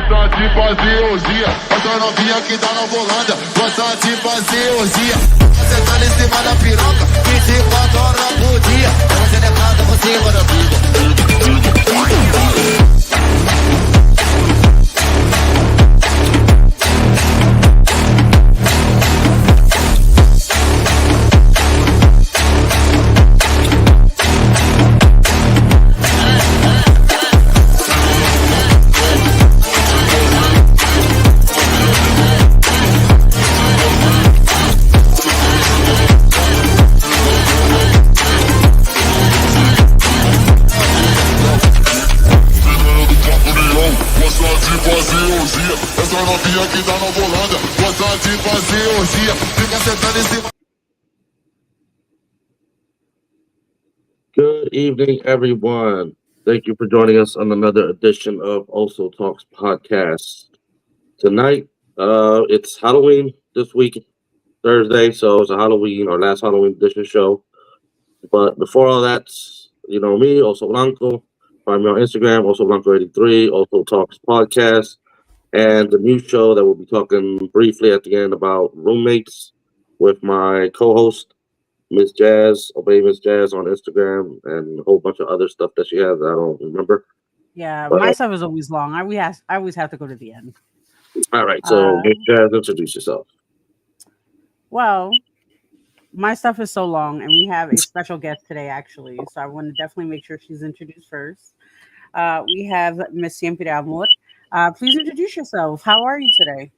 Gosta de fazer orgia, essa novinha que tá na volanda. Gosta de fazer orgia. Você tá em cima da piroca, 24 horas por dia. Você declara por cima da briga. Essa novinha que tá na volanda, gosta de fazer orgia, fica sentando em cima. Good evening, everyone. Thank you for joining us on another edition of Also Talks podcast. Tonight, it's Halloween this week, Thursday, so it's a Halloween, our last Halloween edition show. But before all that, you know me, Also Blanco. Find me on Instagram, Also Blanco83, Also Talks podcast. And the new show that we'll be talking briefly at the end about roommates with my co-host, Miss Jazz, Obey Miss Jazz on Instagram, and a whole bunch of other stuff that she has that I don't remember. Yeah, But, my stuff is always long. I always have to go to the end. all right, so Miss Jazz, introduce yourself. Well, my stuff is so long, and we have a special guest today, actually. So I want to definitely make sure she's introduced first. We have Miss SIEMPREAMOR. Please introduce yourself. How are you today?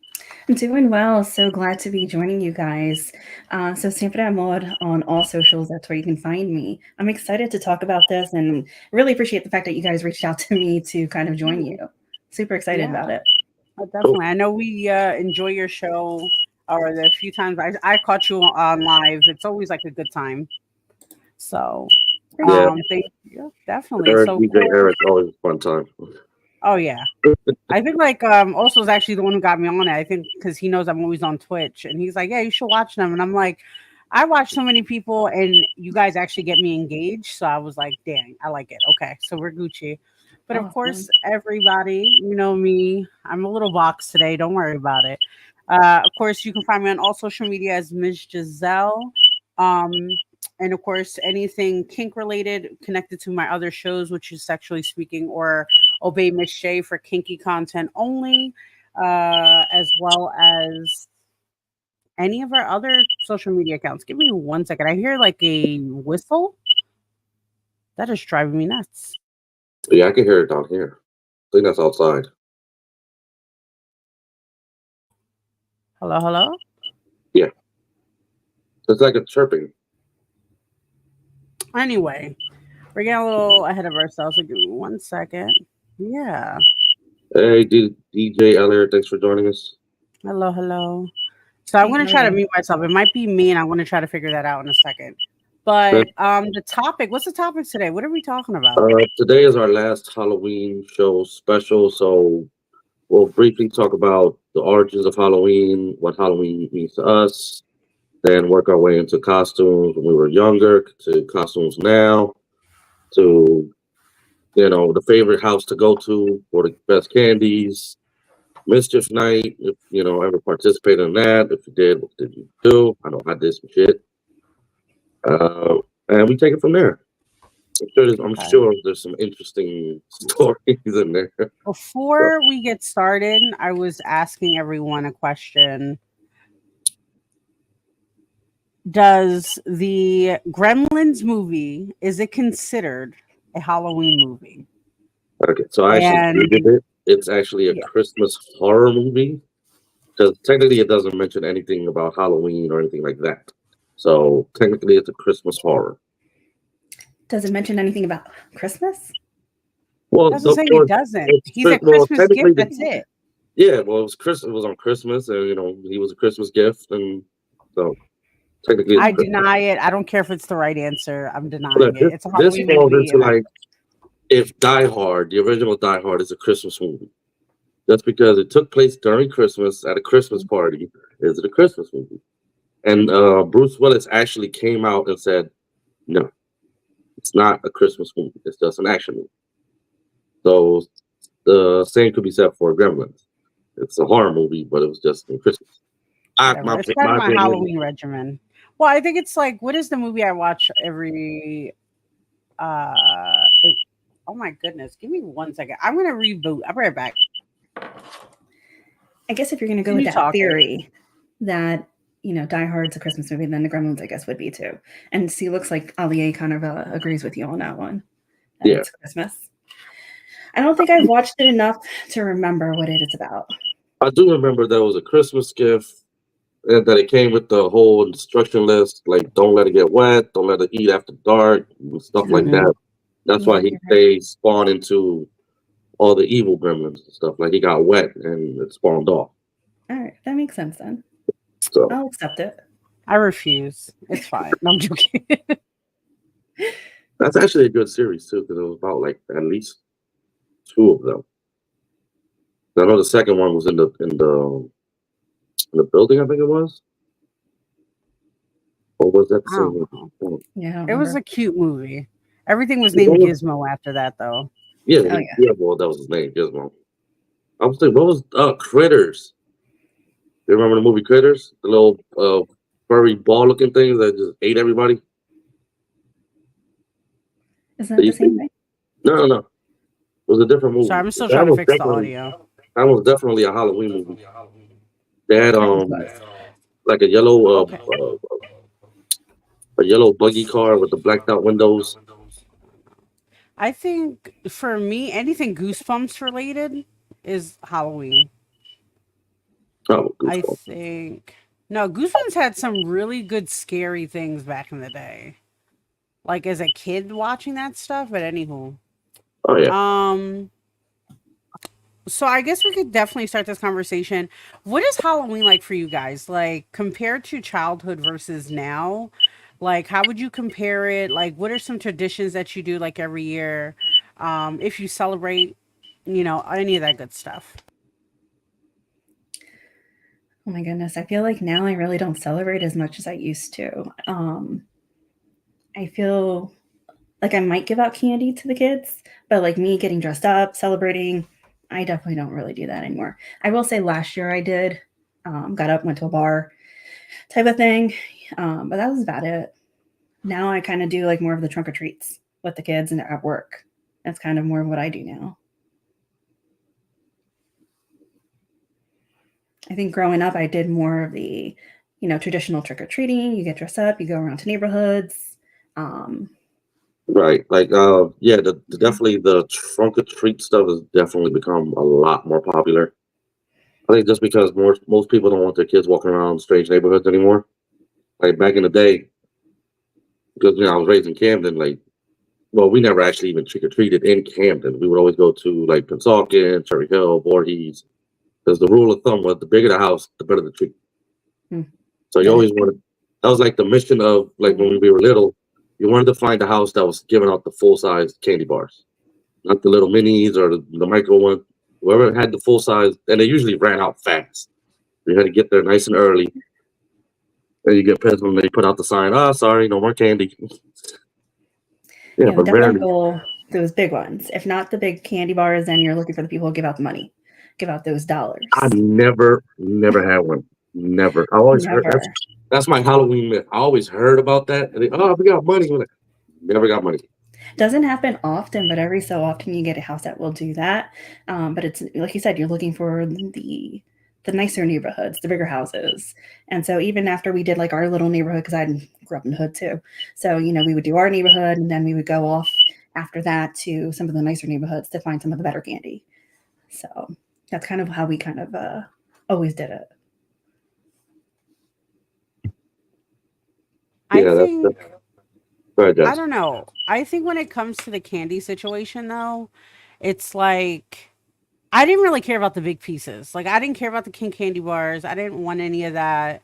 I'm doing well. So glad to be joining you guys. So SIEMPREAMOR on all socials. That's where you can find me. I'm excited to talk about this and really appreciate the fact that you guys reached out to me to kind of join you. Super excited about it. Definitely. I know we enjoy your show, or the few times I caught you on live. It's always like a good time. So, thank you. Definitely. Eric, So DJ Eric, always a fun time. Oh yeah, I think like also is actually the one who got me on it. I think because he knows I'm always on Twitch, and he's like, "Yeah, you should watch them." And I'm like, I watch so many people, and you guys actually get me engaged. So I was like, "Dang, I like it." Okay, so we're Gucci. But of course, everybody, you know me. I'm a little box today. Don't worry about it. Of course, you can find me on all social media as Ms. Giselle. And of course, anything kink related connected to my other shows, which is Sexually Speaking or Obey Miss Shay for kinky content only, as well as any of our other social media accounts. Give me 1 second. I hear like a whistle. That is driving me nuts. Yeah, I can hear it down here. I think that's outside. Hello, hello? Yeah. It's like a chirping. Anyway, we're getting a little ahead of ourselves. So give me 1 second. Yeah. Hey, DJ Elliot, thanks for joining us. Hello, hello. So I'm going to try to mute myself. It might be me, and I'm going to try to figure that out in a second. But the topic, what's the topic today? What are we talking about? Today is our last Halloween show special, so we'll briefly talk about the origins of Halloween, what Halloween means to us, then work our way into costumes when we were younger, to costumes now, to, you know, the favorite house to go to for the best candies, Mischief Night, if, you know, ever participated in that. If you did, what did you do? I know I did some shit. And we take it from there. I'm sure there's some interesting stories in there. Before we get started, I was asking everyone a question. Does the Gremlins movie, is it considered a Halloween movie? Okay, so I actually Googled it. It's actually a Christmas horror movie, because technically it doesn't mention anything about Halloween or anything like that. So technically it's a Christmas horror. Does it mention anything about Christmas? Well, doesn't say he doesn't. He's a Christmas gift. That's it. Yeah, well, it was on Christmas, and you know he was a Christmas gift, and so technically I deny it. I don't care if it's the right answer. I'm denying it. It's a Halloween this falls movie. into like if Die Hard, the original Die Hard, is a Christmas movie. That's because it took place during Christmas at a Christmas party. Is it a Christmas movie? And Bruce Willis actually came out and said, no, it's not a Christmas movie. It's just an action movie. So the same could be said for Gremlins. It's a horror movie, but it was just in Christmas. Whatever. It's part of my Halloween regimen. Well, I think it's like, what is the movie I watch every? Oh my goodness! Give me 1 second. I'm gonna reboot. I'll be right back. I guess if you're gonna go with that theory that Die Hard's a Christmas movie, then the Gremlins, I guess, would be too. And see, looks like Ali kind of agrees with you on that one. Yeah, it's Christmas. I don't think I've watched it enough to remember what it is about. I do remember there was a Christmas gift, and that it came with the whole instruction list, like don't let it get wet, don't let it eat after dark, and stuff like that. That's why they spawned into all the evil gremlins and stuff. Like he got wet and it spawned off. All right, that makes sense then. So I'll accept it. I refuse. It's fine. No, I'm joking. That's actually a good series too, because it was about like at least 2 of them. I know the second one was in the building, I think it was. Or was that the same one? Yeah, it was a cute movie. Everything was named Gizmo after that, though. Yeah, well, that was his name, Gizmo. I was thinking, what was Critters? You remember the movie Critters? The little furry ball-looking things that just ate everybody. Isn't that the same thing? No. It was a different movie. Sorry, I'm still trying to fix the audio. That was definitely a Halloween movie. They had like a yellow buggy car with the blacked out windows. I think for me, anything Goosebumps related is Halloween. Oh, I think Goosebumps had some really good scary things back in the day. Like as a kid watching that stuff, but anywho. Oh yeah. So I guess we could definitely start this conversation. What is Halloween like for you guys? Like compared to childhood versus now? Like how would you compare it? Like what are some traditions that you do like every year? If you celebrate, any of that good stuff. Oh my goodness. I feel like now I really don't celebrate as much as I used to. I feel like I might give out candy to the kids, but like me getting dressed up, celebrating, I definitely don't really do that anymore. I will say last year I did, got up, went to a bar type of thing. But that was about it. Now I kind of do like more of the trunk or treats with the kids and at work. That's kind of more of what I do now. I think growing up, I did more of the, traditional trick or treating. You get dressed up, you go around to neighborhoods. Right. Like, definitely the trunk or treat stuff has definitely become a lot more popular. I think just because most people don't want their kids walking around strange neighborhoods anymore. Like back in the day, because I was raised in Camden, we never actually even trick or treated in Camden. We would always go to like Pennsauken, Cherry Hill, Voorhees, because the rule of thumb was the bigger the house, the better the treat. So you always wanted. That was like the mission of like when we were little. You wanted to find a house that was giving out the full-size candy bars, not the little minis or the micro one. Whoever had the full-size, and they usually ran out fast. You had to get there nice and early. And you get pissed when they put out the sign, sorry, no more candy. But definitely goal those big ones. If not the big candy bars, then you're looking for the people who give out the money, give out those dollars. I never had one. Never. I always heard that's my Halloween myth. I always heard about that. And we got money. Never got money. Doesn't happen often, but every so often you get a house that will do that. But it's like you said, you're looking for the nicer neighborhoods, the bigger houses. And so even after we did like our little neighborhood, because I grew up in the hood too. So, we would do our neighborhood and then we would go off after that to some of the nicer neighborhoods to find some of the better candy. So that's kind of how we kind of always did it. I don't know. I think when it comes to the candy situation, though, it's like I didn't really care about the big pieces. Like I didn't care about the King candy bars. I didn't want any of that.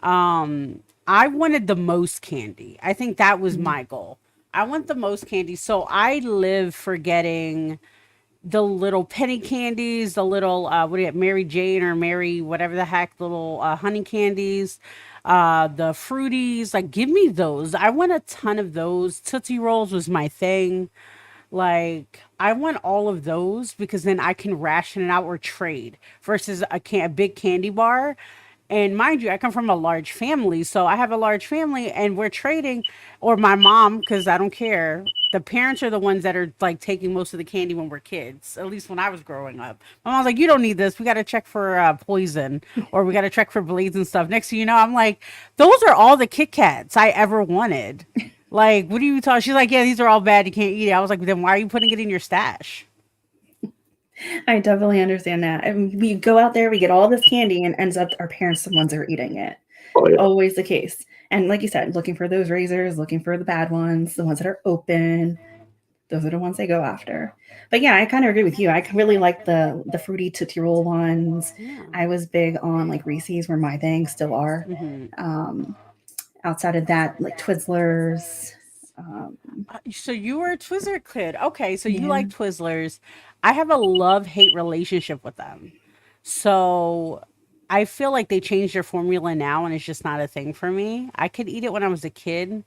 I wanted the most candy. I think that was my goal. I want the most candy. So I live for getting the little penny candies, the little Mary Jane or Mary whatever the heck, little honey candies. The fruities, like give me those. I want a ton of those. Tootsie Rolls was my thing. Like, I want all of those because then I can ration it out or trade versus a big candy bar. And mind you, I come from a large family, so I have a large family, and we're trading, or my mom, because I don't care. The parents are the ones that are like taking most of the candy when we're kids. At least when I was growing up, my mom's like, "You don't need this. We got to check for poison, or we got to check for blades and stuff." Next thing you know, I'm like, "Those are all the Kit Kats I ever wanted." Like, what are you talking? She's like, "Yeah, these are all bad. You can't eat it." I was like, "Then why are you putting it in your stash?" I definitely understand that. And we go out there, we get all this candy, and ends up our parents the ones that are eating it. Oh yeah. Always the case. And like you said, looking for those razors, looking for the bad ones, the ones that are open. Those are the ones they go after. But yeah, I kind of agree with you. I really like the fruity Tootsie Roll ones. Yeah. I was big on like Reese's, were my thing, still are. Hmm. Um, Outside of that, like Twizzlers. Um, So you were a Twizzler kid. Okay, so you yeah. like Twizzlers. I have a love-hate relationship with them. So I feel like they changed their formula now and it's just not a thing for me. I could eat it when I was a kid.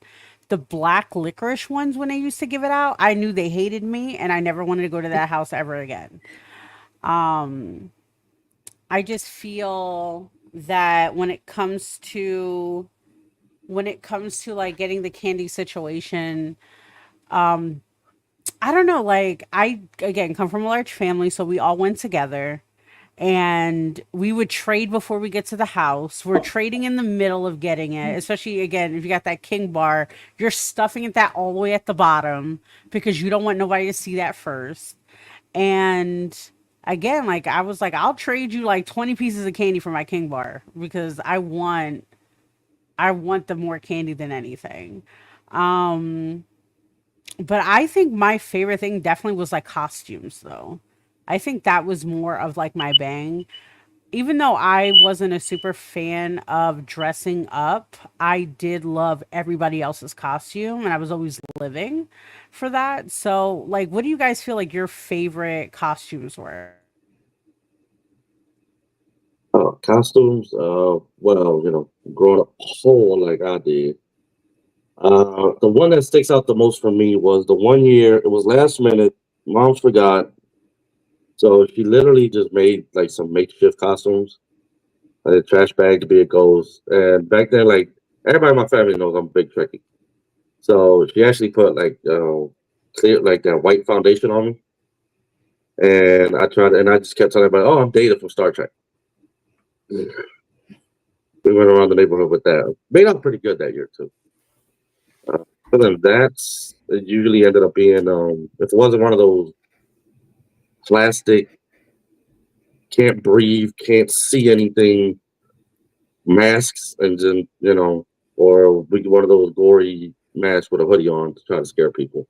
The black licorice ones when they used to give it out, I knew they hated me and I never wanted to go to that house ever again. Um I just feel that when it comes to like getting the candy situation, um I don't know, like I again come from a large family, so we all went together and we would trade before we get to the house. We're trading in the middle of getting it, especially again, if you got that king bar, you're stuffing it that all the way at the bottom because you don't want nobody to see that first. And again, like I was like, I'll trade you like 20 pieces of candy for my king bar because I want the more candy than anything. Um but I think my favorite thing definitely was like costumes though. I think that was more of like my bang. Even though I wasn't a super fan of dressing up, I did love everybody else's costume and I was always living for that. So, like, what do you guys feel like your favorite costumes were? Costumes. Well, growing up whole like I did. The one that sticks out the most for me was the one year. It was last minute. Mom forgot, so she literally just made like some makeshift costumes, like a trash bag to be a ghost. And back then, like everybody in my family knows I'm a big Trekkie, so she actually put like clear like that white foundation on me, and I just kept telling everybody, "Oh, I'm Data from Star Trek." We went around the neighborhood with that. Made out pretty good that year too. Uh, Other than that, it usually ended up being if it wasn't one of those plastic, can't breathe, can't see anything masks, and then or we one of those gory masks with a hoodie on to try to scare people.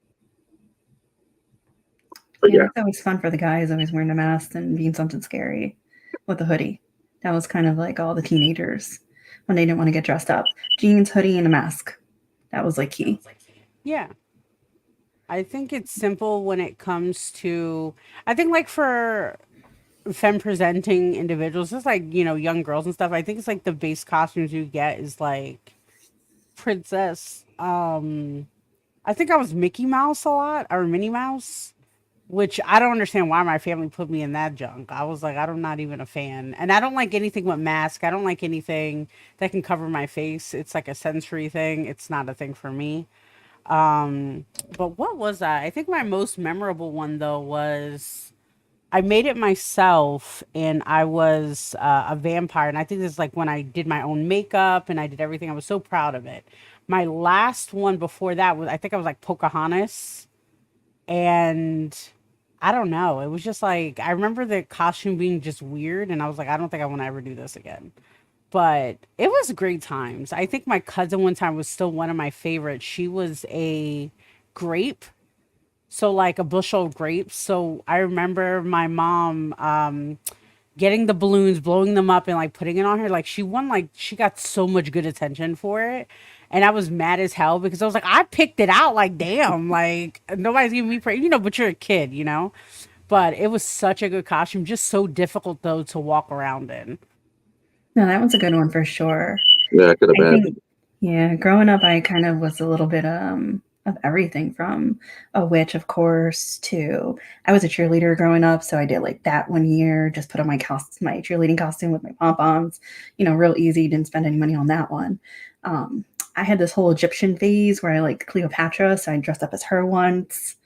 But Yeah, yeah, that's always fun for the guys, always wearing a mask and being something scary with a hoodie. That was kind of like all the teenagers when they didn't want to get dressed up. Jeans, hoodie, and a mask. That was like key. Yeah. I think it's simple when it comes to, I think like for femme presenting individuals, just like, young girls and stuff, I think it's like the base costumes you get is like princess. I think I was Mickey Mouse a lot or Minnie Mouse, which I don't understand why my family put me in that junk. I was like, I'm not even a fan. And I don't like anything with mask. I don't like anything that can cover my face. It's like a sensory thing. It's not a thing for me. Um, but what was that? I think my most memorable one though was I made it myself and I was a vampire. And I think this is like when I did my own makeup and I did everything. I was so proud of it. My last one before that was, I think I was like Pocahontas. And I don't know. It was just like, I remember the costume being just weird. And I was like, I don't think I want to ever do this again. But it was great times. I think my cousin one time was still one of my favorites. She was a grape, so like a bushel of grapes. So I remember my mom getting the balloons, blowing them up, and like putting it on her. Like she won, like she got so much good attention for it. And I was mad as hell because I was like, I picked it out. Like, damn, like nobody's giving me praise, but you're a kid. But it was such a good costume, just so difficult though to walk around in. No, that one's a good one for sure. yeah, I could I imagine. think, yeah, growing up, I kind of was a little bit of everything from a witch, of course, to I was a cheerleader growing up, so I did like that one year. Just put on my cheerleading costume with my pom poms. Real easy. Didn't spend any money on that one. I had this whole Egyptian phase where I liked Cleopatra, so I dressed up as her once.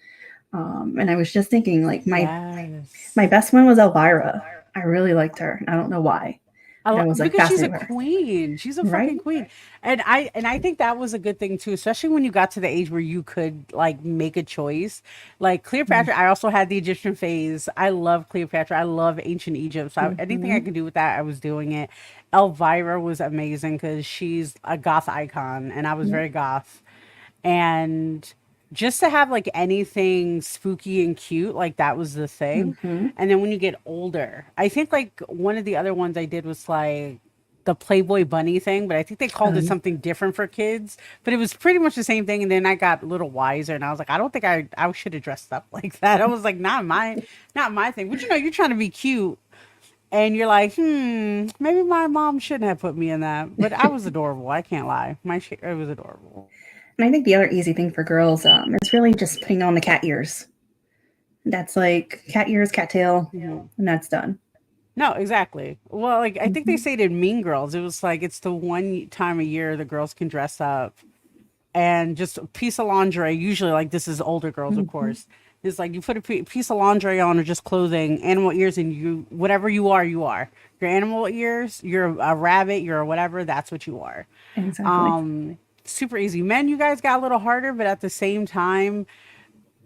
And I was just thinking, like my Yes. best one was Elvira. I really liked her. I don't know why. I was like Because she's a fascinated with her, queen. She's a right? fucking queen. And I think that was a good thing too, especially when you got to the age where you could like make a choice. Like Cleopatra, I also had the Egyptian phase. I love Cleopatra. I love ancient Egypt. So anything I Mm-hmm. could do with that, I was doing it. Elvira was amazing because she's a goth icon, and I was Yep. very goth. And just to have like anything spooky and cute, like that was the thing. Mm-hmm. And then when you get older, I think like one of the other ones I did was like the Playboy bunny thing, but I think they called it Yeah. something different for kids, but it was pretty much the same thing. And then I got a little wiser and I was like, I don't think I should have dressed up like that. I was like, not my thing. But you're trying to be cute and you're like, maybe my mom shouldn't have put me in that. But I was adorable. I can't lie. It was adorable. And I think the other easy thing for girls is really just putting on the cat ears. That's like cat ears, cat tail, Mhm. and that's done. No, exactly. Well, like I think they Mm-hmm. say it in Mean Girls. It was like it's the one time a year the girls can dress up and just a piece of lingerie. Usually, like this is older girls, of Mm-hmm. course. It's like you put a piece of lingerie on or just clothing, animal ears, and you whatever you are, you are. Your animal ears, you're a rabbit, you're a whatever. That's what you are. Exactly. Super easy. Men, you guys got a little harder, but at the same time,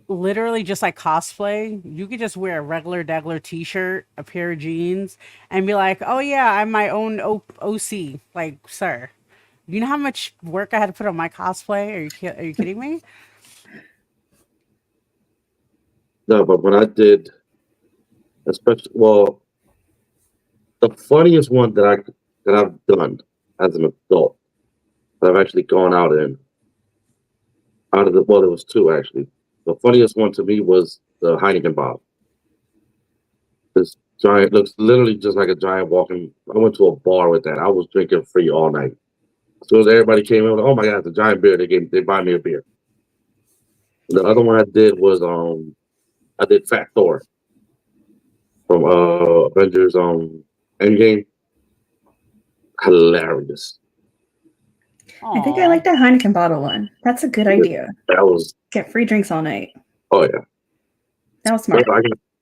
literally just like cosplay, you could just wear a regular degular t-shirt, a pair of jeans, and be like, "Oh yeah, I'm my own OC." Like, sir, you know how much work I had to put on my cosplay? Are you kidding me? No, but when I did, especially, well, the funniest one that I've done as an adult that I've actually gone out in out of the well, there was two actually. The funniest one to me was the Heineken bottle. This giant looks literally just like a giant walking. I went to a bar with that. I was drinking free all night. As soon as everybody came in, oh my god, it's a giant beer. They buy me a beer. The other one I did was I did Fat Thor from Avengers Endgame. Hilarious. I think I Aw. like that Heineken bottle one. That's a good idea. That was Get free drinks all night. oh yeah. That was But smart.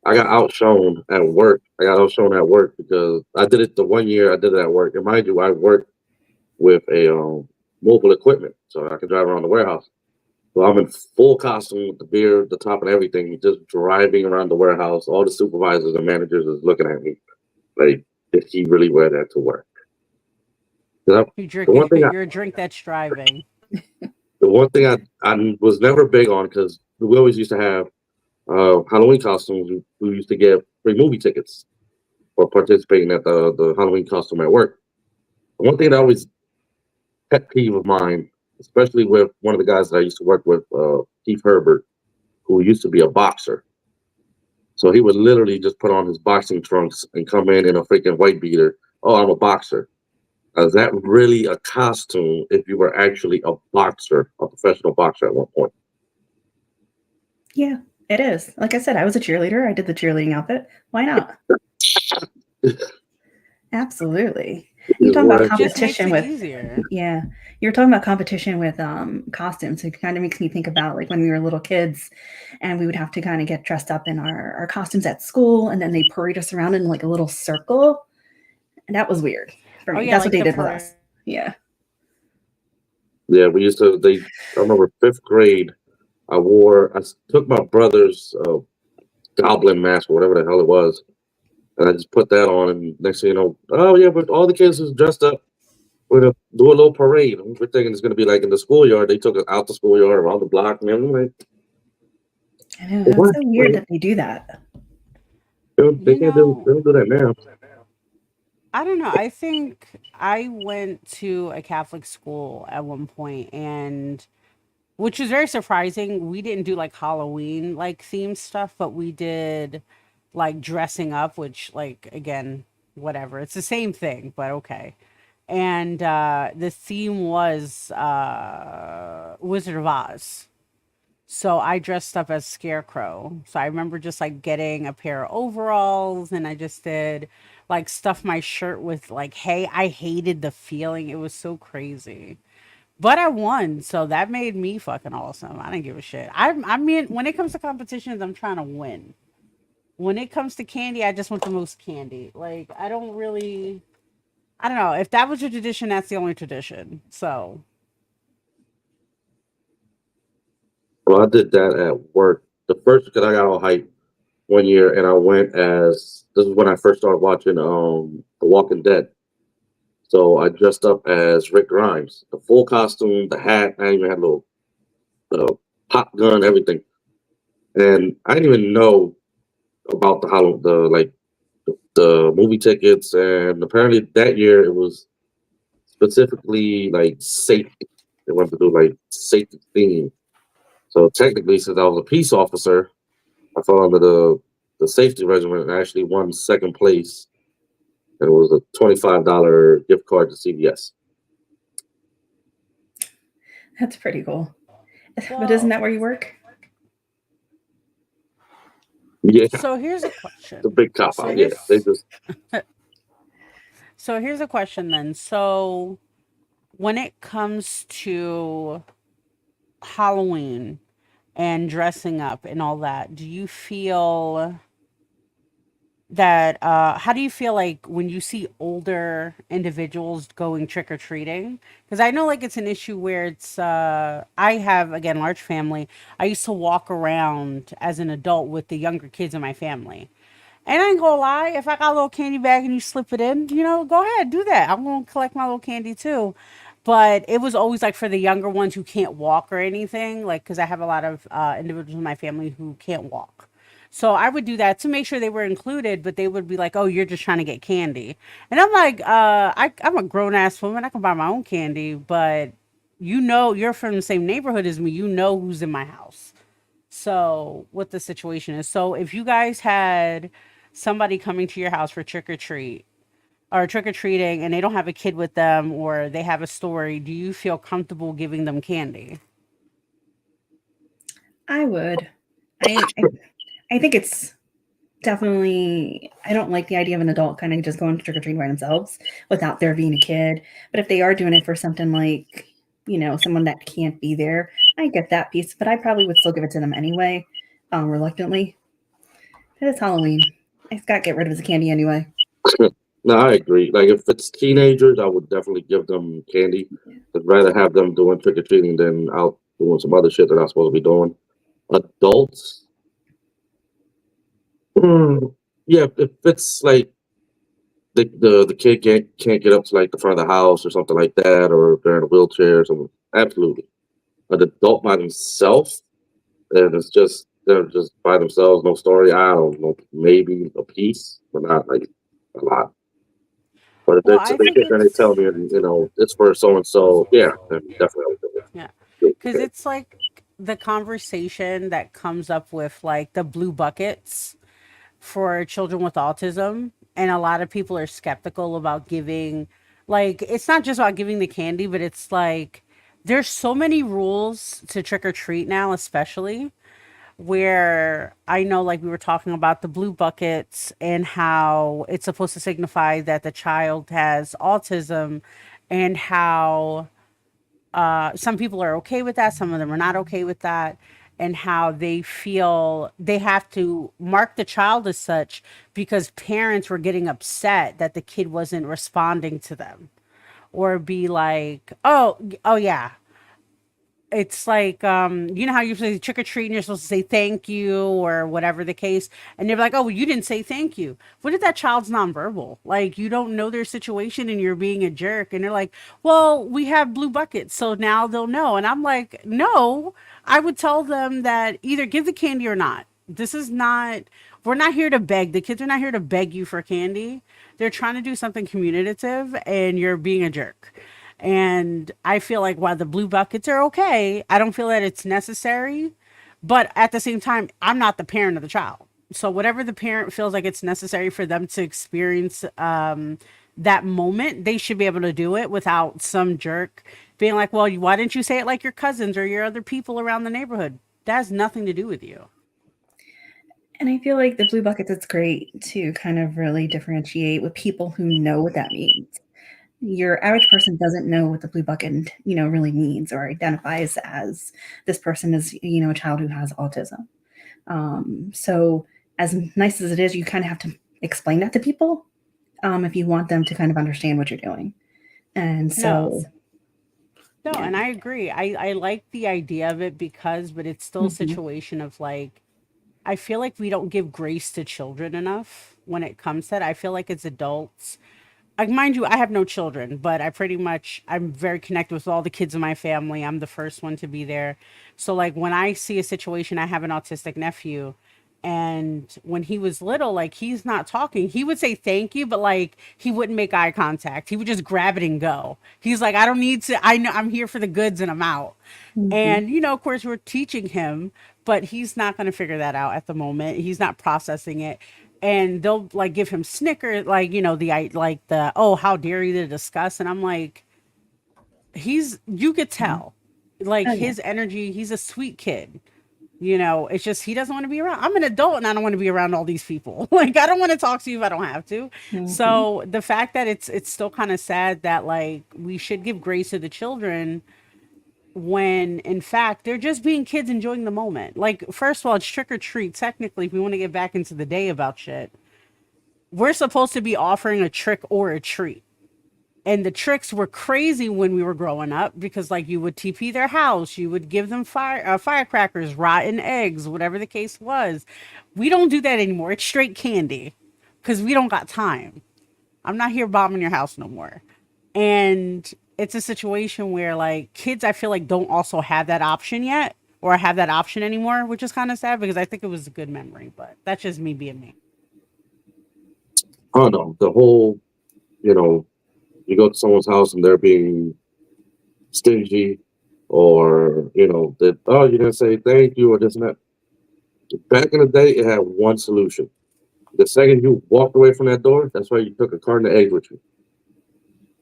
I got outshone at work. I got outshone at work because I did it the one year I did it at work. And mind you, I worked with a mobile equipment, so I can drive around the warehouse. So I'm in full costume with the beer, the top, and everything, just driving around the warehouse. All the supervisors and managers is looking at me like, did he really wear that to work? 'Cause You the drink one thing you're a drink that's driving. the one thing I was never big on because we always used to have Halloween costumes. We used to get free movie tickets for participating at the Halloween costume at work. One thing that always pet peeve of mine, especially with one of the guys that I used to work with, Keith Herbert, who used to be a boxer. So he would literally just put on his boxing trunks and come in a freaking white beater. Oh, I'm a boxer. Is that really a costume if you were actually a boxer, a professional boxer at one point? Yeah, it is. Like I said, I was a cheerleader. I did the cheerleading outfit. Why not? Absolutely. You're Is talking about what It just makes competition it with, easier. yeah, you're talking about competition with costumes. It kind of makes me think about like when we were little kids and we would have to kind of get dressed up in our costumes at school and then they parade us around in like a little circle. And that was weird for Oh me. yeah, That's what like they the did with parade. us. Yeah. Yeah, we used to. I remember fifth grade. Took my brother's goblin mask or whatever the hell it was, and I just put that on. And next thing you know, oh yeah, but all the kids is dressed up. We're gonna do a little parade. And we're thinking it's gonna be like in the schoolyard. They took us out the schoolyard around the block, and I'm like, I know. That's what? so weird that they do that. They You can't do. know, They don't do that now. I don't know. I think I went to a Catholic school at one point and which was very surprising. We didn't do like Halloween like themed stuff, but we did like dressing up, which like again, whatever. It's the same thing, but okay. And the theme was Wizard of Oz. So I dressed up as Scarecrow. So I remember just like getting a pair of overalls and I just did like stuff my shirt with like hay. I hated the feeling. It was so crazy. But I won, so that made me fucking awesome. I didn't give a shit. I mean, when it comes to competitions, I'm trying to win. When it comes to candy, I just want the most candy. Like I don't really, I don't know. If that was your tradition, that's the only tradition. So Well, I did that at work. The first because I got all hyped one year, and I went as this is when I first started watching The Walking Dead. So I dressed up as Rick Grimes, the full costume, the hat. I even had a little pop gun, everything. And I didn't even know about the movie tickets. And apparently that year it was specifically like safety. They wanted to do like safety theme. So technically, since I was a peace officer, I fell under the safety regiment and actually won second place. And it was a $25 gift card to CVS. That's pretty cool. But isn't well, that where you work? Yeah, so here's a the question. big cop So out. Yeah, they here's just so here's a question then. So when it comes to Halloween and dressing up and all that, do you feel that how do you feel like when you see older individuals going trick or treating? Because I know like it's an issue where it's I have again large family. I used to walk around as an adult with the younger kids in my family. And I ain't gonna lie, if I got a little candy bag and you slip it in, go ahead, do that. I'm gonna collect my little candy too. But it was always like for the younger ones who can't walk or anything, like because I have a lot of individuals in my family who can't walk. So I would do that to make sure they were included, but they would be like, "Oh, you're just trying to get candy," and I'm like, I'm a grown ass woman. I can buy my own candy, but you're from the same neighborhood as me. You know who's in my house. So what the situation is. So if you guys had somebody coming to your house for trick or treat or trick or treating and they don't have a kid with them or they have a story, do you feel comfortable giving them candy? I would. I I think it's definitely. I don't like the idea of an adult kind of just going trick or treating by themselves without there being a kid. But if they are doing it for something like, someone that can't be there, I get that piece. But I probably would still give it to them anyway, reluctantly. It's Halloween. I just got to get rid of the candy anyway. no, I agree. Like if it's teenagers, I would definitely give them candy. I'd rather have them doing trick or treating than out doing some other shit they're not supposed to be doing. Adults, yeah, if it's like the kid can't get up to like the front of the house or something like that, or if they're in a wheelchair or something, absolutely. An adult by themselves, and they're just by themselves, no story. I don't know, maybe a piece, but not like a lot. But if Well, they I they think get there and they tell it's me, it's for so and so, yeah, then definitely I would yeah, do it. because Okay. it's like the conversation that comes up with like the blue buckets for children with autism, and a lot of people are skeptical about giving, like it's not just about giving the candy, but it's like there's so many rules to trick or treat now, especially where I know like we were talking about the blue buckets and how it's supposed to signify that the child has autism, and how some people are okay with that, some of them are not okay with that, and how they feel they have to mark the child as such because parents were getting upset that the kid wasn't responding to them, or be like, oh yeah, it's like you know how you say trick or treat and you're supposed to say thank you or whatever the case, and they're like, oh, well, you didn't say thank you. What if that child's nonverbal, like you don't know their situation and you're being a jerk, and they're like, well, we have blue buckets so now they'll know, and I'm like, no, I would tell them that either give the candy or not. This is not, we're not here to beg, the kids are not here to beg you for candy. They're trying to do something communicative and you're being a jerk. And I feel like while the blue buckets are okay, I don't feel that it's necessary. But at the same time, I'm not the parent of the child. So whatever the parent feels like it's necessary for them to experience that moment, they should be able to do it without some jerk being like, well, why didn't you say it like your cousins or your other people around the neighborhood? That has nothing to do with you. And I feel like the blue buckets, it's great to kind of really differentiate with people who know what that means. Your average person doesn't know what the blue bucket, really means or identifies as this person is, a child who has autism. So as nice as it is, you kind of have to explain that to people if you want them to kind of understand what you're doing. And No, so, no, yeah. and I agree. I like the idea of it because, but it's still a Hmm. situation of like, I feel like we don't give grace to children enough when it comes to that. I feel like as adults, like mind you, I have no children, but I'm very connected with all the kids in my family. I'm the first one to be there. So like when I see a situation, I have an autistic nephew, and when he was little, like he's not talking. He would say thank you, but like he wouldn't make eye contact. He would just grab it and go. He's like, I don't need to, I know I'm here for the goods and I'm out. Hmm. And of course, we're teaching him, but he's not going to figure that out at the moment. He's not processing it. And they'll like give him Snickers, like like the oh, how dare you to discuss. And I'm like, you could tell, like Oh yeah. his energy. He's a sweet kid. It's just he doesn't want to be around. I'm an adult and I don't want to be around all these people. Like I don't want to talk to you if I don't have to. Hmm. So the fact that it's still kind of sad that like we should give grace to the children when in fact they're just being kids enjoying the moment. Like, first of all, it's trick or treat. Technically, if we want to get back into the day about shit, we're supposed to be offering a trick or a treat. And the tricks were crazy when we were growing up because, like, you would TP their house, you would give them firecrackers, rotten eggs, whatever the case was. We don't do that anymore. It's straight candy because we don't got time. I'm not here bombing your house no more. And it's a situation where like kids I feel like don't also have that option yet or have that option anymore, which is kind of sad because I think it was a good memory, but that's just me being me. I don't know. The whole, you know, you go to someone's house and they're being stingy, or that, oh, you're gonna say thank you or this and that. Back in the day, it had one solution. The second you walked away from that door, that's why you took a carton of eggs with you.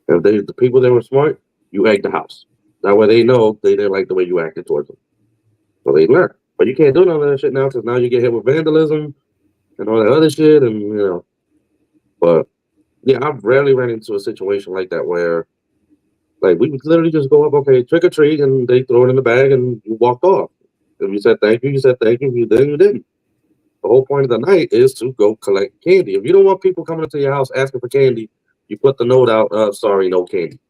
If the people that were smart, you egged the house. That way they know they didn't like the way you acted towards them. So they learn. But you can't do none of that shit now because now you get hit with vandalism and all that other shit. And. But yeah, I've rarely ran into a situation like that where, like, we would literally just go up, okay, trick or treat, and they throw it in the bag and you walked off. If you said thank you, you said thank you. If you didn't, you didn't. The whole point of the night is to go collect candy. If you don't want people coming into your house asking for candy, you put the note out, sorry, no candy.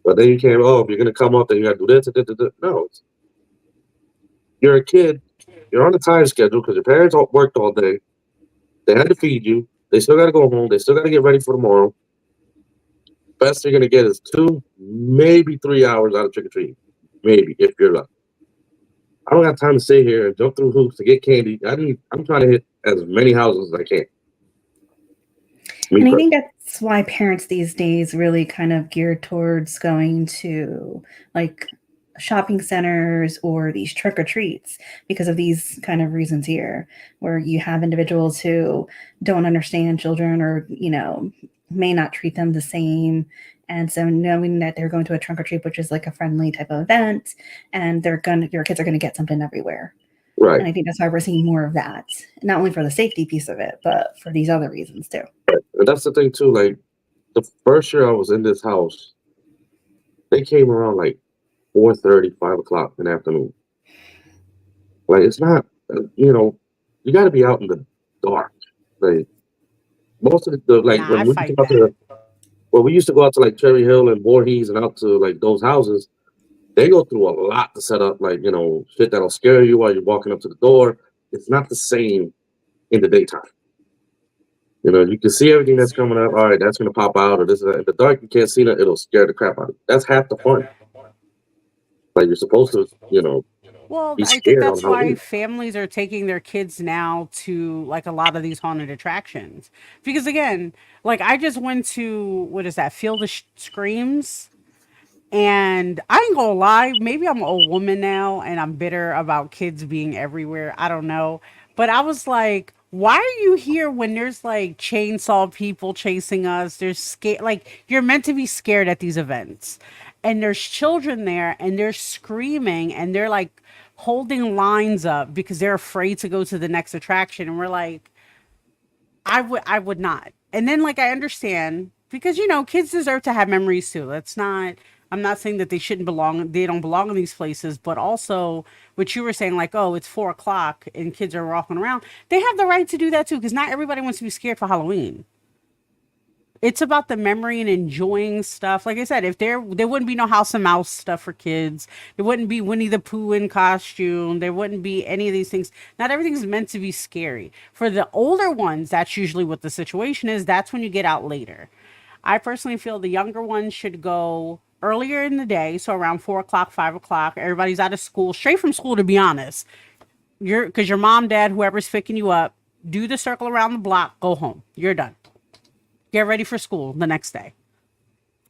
But then you can't, oh, if you're going to come up, then you got to do this, this, this, this. No, you're a kid. You're on a time schedule because your parents worked all day. They had to feed you. They still got to go home. They still got to get ready for tomorrow. Best you're going to get is 2, maybe 3 hours out of trick or treating. Maybe, if you're lucky. I don't have time to sit here and jump through hoops to get candy. I'm trying to hit as many houses as I can. Me And I personally. think that's why parents these days really kind of geared towards going to like shopping centers or these trick or treats because of these kind of reasons here, where you have individuals who don't understand children or, may not treat them the same. And so knowing that they're going to a trunk or treat, which is like a friendly type of event, and your kids are gonna get something everywhere. Right. And I think that's why we're seeing more of that, not only for the safety piece of it, but for these other reasons too. And that's the thing, too. Like, the first year I was in this house, they came around like 4:30, 5 o'clock in the afternoon. Like, it's not, you got to be out in the dark. Like, most of like, Nah, I when we used to fight go out that. to, well, we used to go out to like Cherry Hill and Voorhees and out to like those houses. They go through a lot to set up, like, shit that'll scare you while you're walking up to the door. It's not the same in the daytime. You can see everything that's coming up. All right, that's gonna pop out, or this. In the dark, you can't see that. It'll scare the crap out of you. That's half the fun. Like, you're supposed to, Well, be I think scared on that's why Halloween. families are taking their kids now to like a lot of these haunted attractions. Because again, like I just went to what is that? Field of Screams. And I ain't gonna lie, maybe I'm an old woman now and I'm bitter about kids being everywhere. I don't know. But I was like, why are you here when there's like chainsaw people chasing us? There's scared, like you're meant to be scared at these events. And there's children there and they're screaming and they're like holding lines up because they're afraid to go to the next attraction. And we're like, I would not. And then like I understand because kids deserve to have memories too. Let's not I'm not saying that they don't belong in these places, but also what you were saying, like, oh, it's 4 o'clock and kids are walking around. They have the right to do that too, because not everybody wants to be scared for Halloween. It's about the memory and enjoying stuff. Like I said, if there wouldn't be no House and Mouse stuff for kids. There wouldn't be Winnie the Pooh in costume. There wouldn't be any of these things. Not everything's meant to be scary. For the older ones, that's usually what the situation is. That's when you get out later. I personally feel the younger ones should go earlier in the day, so around 4 o'clock, 5 o'clock. Everybody's out of school, straight from school. To be honest, because your mom, dad, whoever's picking you up, do the circle around the block, go home. You're done. Get ready for school the next day.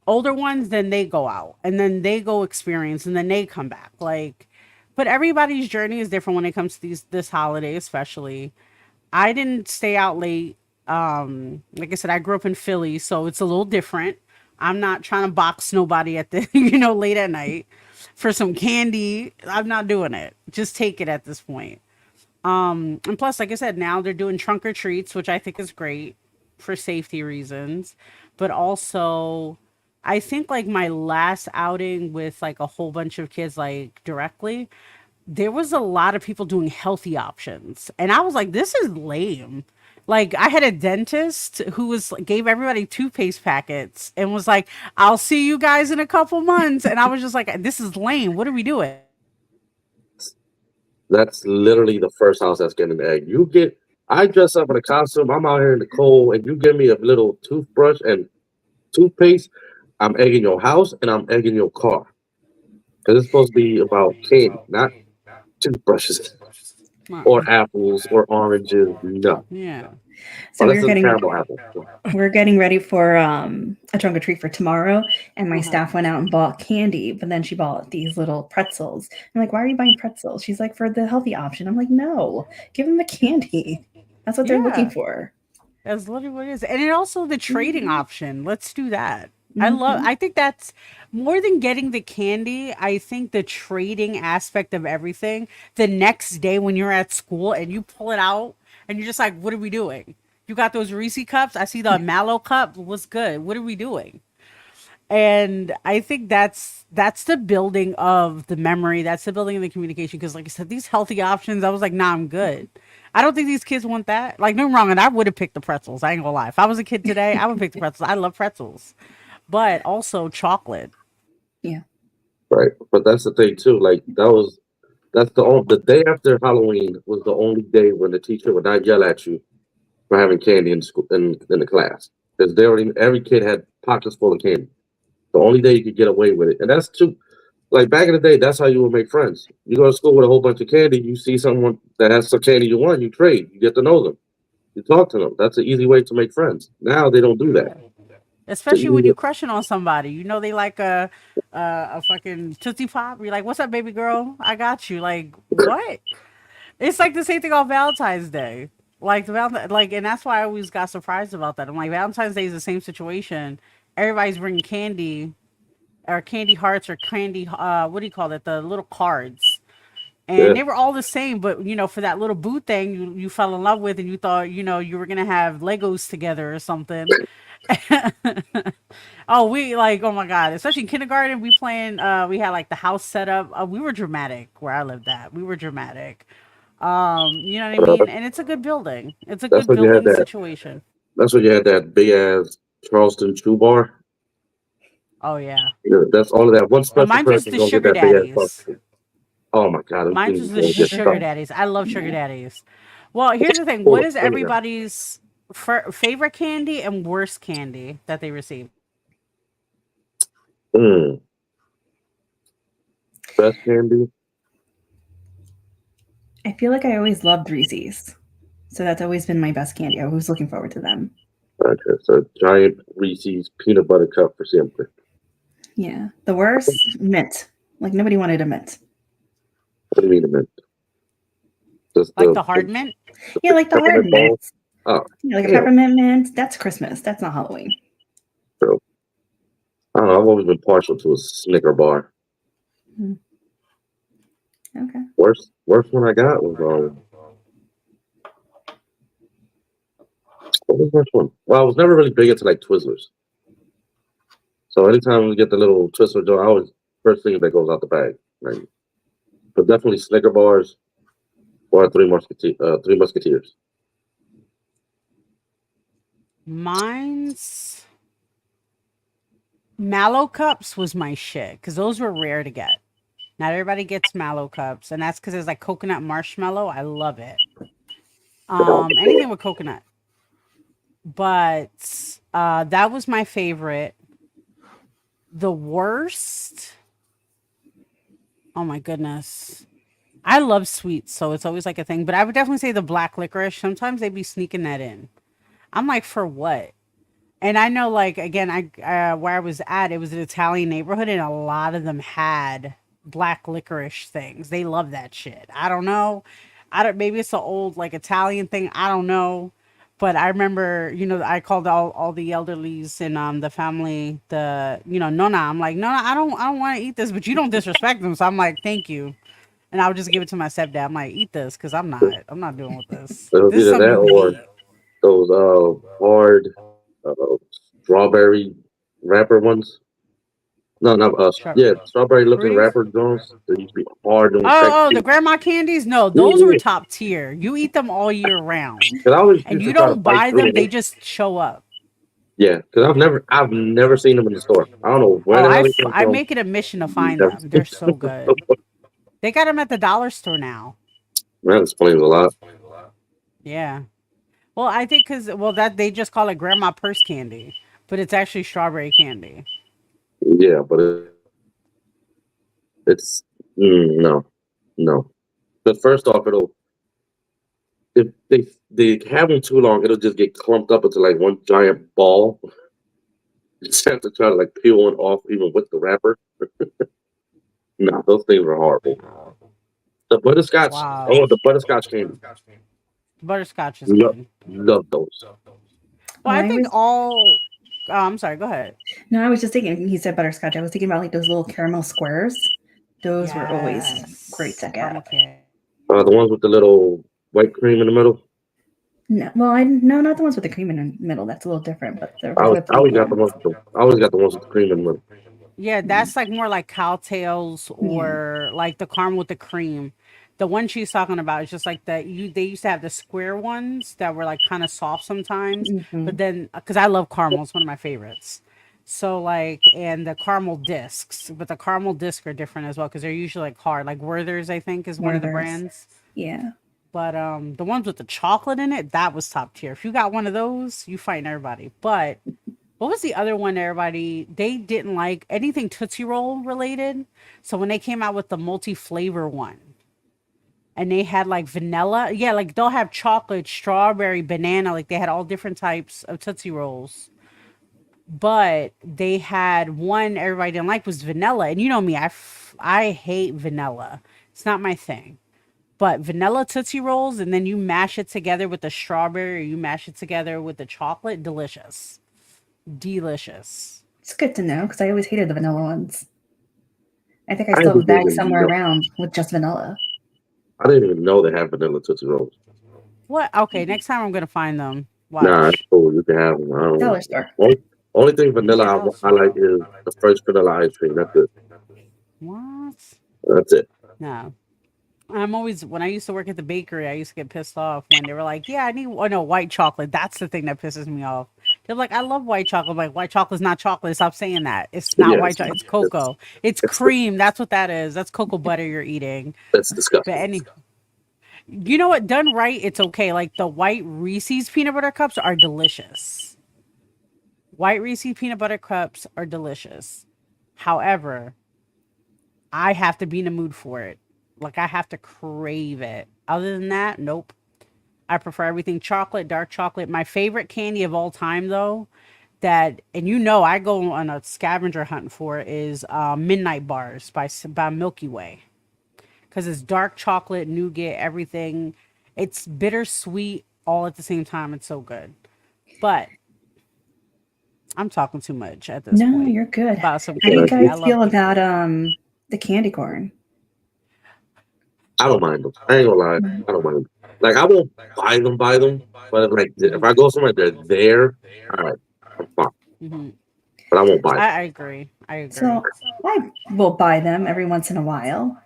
Older ones, then they go out and then they go experience and then they come back. Like, but everybody's journey is different when it comes to this holiday, especially. I didn't stay out late. Like I said, I grew up in Philly, so it's a little different. I'm not trying to box nobody at the late at night for some candy. I'm not doing it. Just take it at this point. And plus, like I said, now they're doing trunk or treats, which I think is great for safety reasons. But also, I think like my last outing with like a whole bunch of kids, like directly, there was a lot of people doing healthy options. And I was like, this is lame. Like I had a dentist who gave everybody toothpaste packets and was like, I'll see you guys in a couple months. And I was just like, this is lame. What are we doing? That's literally the first house that's getting an egg. I dress up in a costume. I'm out here in the cold, and you give me a little toothbrush and toothpaste. I'm egging your house and I'm egging your car because it's supposed to be about candy, not toothbrushes or apples or oranges. No, Yeah. So unless it's caramel apple. we're getting ready for a trunk or treat for tomorrow, and my staff went out and bought candy, but then she bought these little pretzels. I'm like, why are you buying pretzels? She's like, for the healthy option. I'm like, no, give them the candy. That's what they're looking for. That's literally what it is. And it also the trading option. Let's do that. Mhm. I think that's more than getting the candy. I think the trading aspect of everything, the next day when you're at school and you pull it out and you're just like, what are we doing? You got those Reese cups? I see the Mallow cup. What's good? What are we doing? And I think that's the building of the memory. That's the building of the communication. Because like I said, these healthy options, I was like, nah, I'm good. I don't think these kids want that. Like, no wrong, and I would have picked the pretzels. I ain't gonna lie. If I was a kid today, I would pick the pretzels. I love pretzels, but also chocolate. Yeah. Right, but that's the thing too. Like the day after Halloween was the only day when the teacher would not yell at you for having candy in school in the class because every kid had pockets full of candy. The only day you could get away with it, and that's too. Like back in the day, that's how you would make friends. You go to school with a whole bunch of candy. You see someone that has some candy you want, you trade. You get to know them. You talk to them. That's an easy way to make friends. Now they don't do that. Especially when you're crushing on somebody. They like a fucking Tootsie Pop. You're like, what's up, baby girl? I got you. Like, what? It's like the same thing on Valentine's Day. Like and that's why I always got surprised about that. I'm like, Valentine's Day is the same situation. Everybody's bringing candy or candy hearts or candy what do you call it, the little cards, and Yeah. they were all the same, but for that little boo thing you fell in love with and you thought you were gonna have Legos together or something. Oh, oh my god, especially in kindergarten we had like the house set up. We were dramatic where I lived at. We were dramatic. You know what I mean? And it's a good building. It's a That's good when you had building that. situation. That's when you had that big ass Charleston Chew Bar. Oh yeah. That's all of that. One special Mine was person the gonna get sugar that big ass daddies. Charleston. Oh my god, I'm Mine seeing was you the gonna get sugar stuck. daddies. I love sugar daddies. Well, here's the thing. Full What of is flavor. everybody's favorite candy and worst candy that they receive? Best candy. I feel like I always loved Reese's. So that's always been my best candy. I was looking forward to them. Okay, so giant Reese's peanut butter cup for Siempre. Yeah. The worst, mint. Like nobody wanted a mint. What do you mean a mint? Just Like the hard mint? Yeah, like the hard peppermint ball? mint. Oh, Yeah, like a yeah. peppermint mint. That's Christmas. That's not Halloween. True. I don't know. I've always been partial to a Snicker bar. I Okay. Worst one I got was what was the worst one? Well, I was never really big into like Twizzlers. So anytime we get the little Twizzler dough, I always first thing that goes out the bag. Right? But definitely Snicker bars or Three Musketeers. Mine's Mallow Cups was my shit because those were rare to get. Not everybody gets Mallow Cups, and that's because it's like coconut marshmallow. I love it. Anything with coconut. But that was my favorite. The worst. Oh my goodness. I love sweets, so it's always like a thing. But I would definitely say the black licorice. Sometimes they'd be sneaking that in. I'm like, for what? And I know, like, again, where I was at, it was an Italian neighborhood, and a lot of them had black licorice things. They love that shit. I don't know. Maybe it's an old like Italian thing. I don't know. But I remember, I called all the elderlies in the family, Nonna. I'm like, Nonna, I don't want to eat this, but you don't disrespect them. So I'm like, thank you. And I would just give it to my stepdad. I'm like, eat this because I'm not doing with this. It was This is either something that you or eat. those hard uh, strawberry wrapper ones. No, not Sure. yeah, strawberry looking Breeze. wrapper joints. They used to be hard and Oh, sexy. the grandma candies? No, Yeah, those were yeah. top tier. You eat them all year round. Cause I always And used to you try to don't fight buy through them, they them. just show up. Yeah, because I've never seen them in the store. I don't know where Oh, the hell they came I from. make it a mission to find Never them. seen They're so good. They got them at the dollar store now. That explains a lot. Yeah. Well, I think that they just call it grandma purse candy, but it's actually strawberry candy. Yeah, but it's no, no. But first off, if they have them too long, it'll just get clumped up into like one giant ball. You just have to try to like peel one off even with the wrapper. Nah, those things are horrible. The butterscotch, Wow. oh, the butterscotch candy. Butterscotch is Love, good. love those. Well, Oh, I I think was all. Oh, I'm sorry. Go ahead. no, I was just thinking. He said butterscotch. I was thinking about like those little caramel squares. Those were always great Yes. to Caramel get. candy. The ones with the little white cream in the middle. No, well, no, not the ones with the cream in the middle. That's a little different. But the I whipped always got the ones. ones with I always got the ones with the cream in the middle. Yeah, that's like more like cowtails Yeah. or like the caramel with the cream. The one she's talking about is just like they used to have the square ones that were like kind of soft sometimes, Hmm. but then because I love caramel, it's one of my favorites. So like and the caramel discs, but the caramel discs are different as well because they're usually like hard. Like Werther's, I think, is one of the Werther's. brands. Yeah. But the ones with the chocolate in it, that was top tier. If you got one of those, you fighting everybody. But what was the other one everybody they didn't like anything Tootsie Roll related? So when they came out with the multi-flavor one and they had like vanilla, yeah, like they'll have chocolate, strawberry, banana, like they had all different types of Tootsie Rolls. But they had one everybody didn't like was vanilla. And you know me, I hate vanilla. It's not my thing. But vanilla Tootsie Rolls, and then you mash it together with the strawberry, or you mash it together with the chocolate, delicious. Delicious. It's good to know because I always hated the vanilla ones. I think I I still have a didn't bag even somewhere know. around with just vanilla. I didn't even know they have vanilla Tootsie Rolls. What? Okay, next time I'm gonna find them. Nah, it's Watch. cool. You can have them. I don't know. Dollar store. Only thing vanilla Yeah, that's I like is the first vanilla ice cream. That's it. what? That's it. No. I'm always when I used to work at the bakery, I used to get pissed off when they were like, "Yeah, I need no white chocolate." That's the thing that pisses me off. They're like, "I love white chocolate." I'm like, white chocolate's not chocolate. Stop saying that. It's not Yeah, white chocolate. It's it's, cocoa. It's it's, cream. That's what that is. That's cocoa butter you're eating. that's But disgusting. you know what? Done right, it's okay. Like the white Reese's peanut butter cups are delicious. White Reese's peanut butter cups are delicious. However, I have to be in the mood for it. Like I have to crave it. Other than that, nope. I prefer everything chocolate, dark chocolate. My favorite candy of all time, though, and I go on a scavenger hunt for is Midnight Bars by Milky Way because it's dark chocolate, nougat, everything. It's bittersweet all at the same time. It's so good. But I'm talking too much at this No, point you're good. about some How do you candy. guys I love feel candy. about the candy corn? I don't mind them. I ain't gonna lie. I don't mind them. Like I won't buy them. But if I go somewhere, they're there. All right, I'm fine. Hmm. But I won't buy them. I agree. I agree. So I will buy them every once in a while,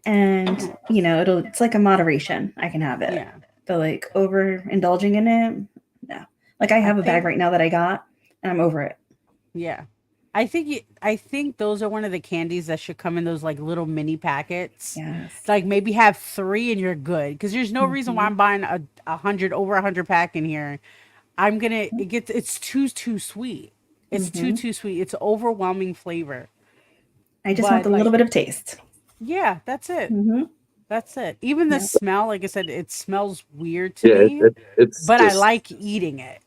and it's like a moderation. I can have it, Yeah. but like overindulging in it, no. Like I I have a bag think right now that I got, and I'm over it. yeah. I think those are one of the candies that should come in those like little mini packets. Yes. Like maybe have three and you're good. Because there's no reason why Hmm. I'm buying a hundred over 100 pack in here. It's too sweet. It's Hmm. too sweet. It's overwhelming flavor. I just want But a little like bit of taste. yeah, that's it. Hmm. That's it. Even the Yeah. smell, like I said, it smells weird to Yeah, me, it's but I just like eating it.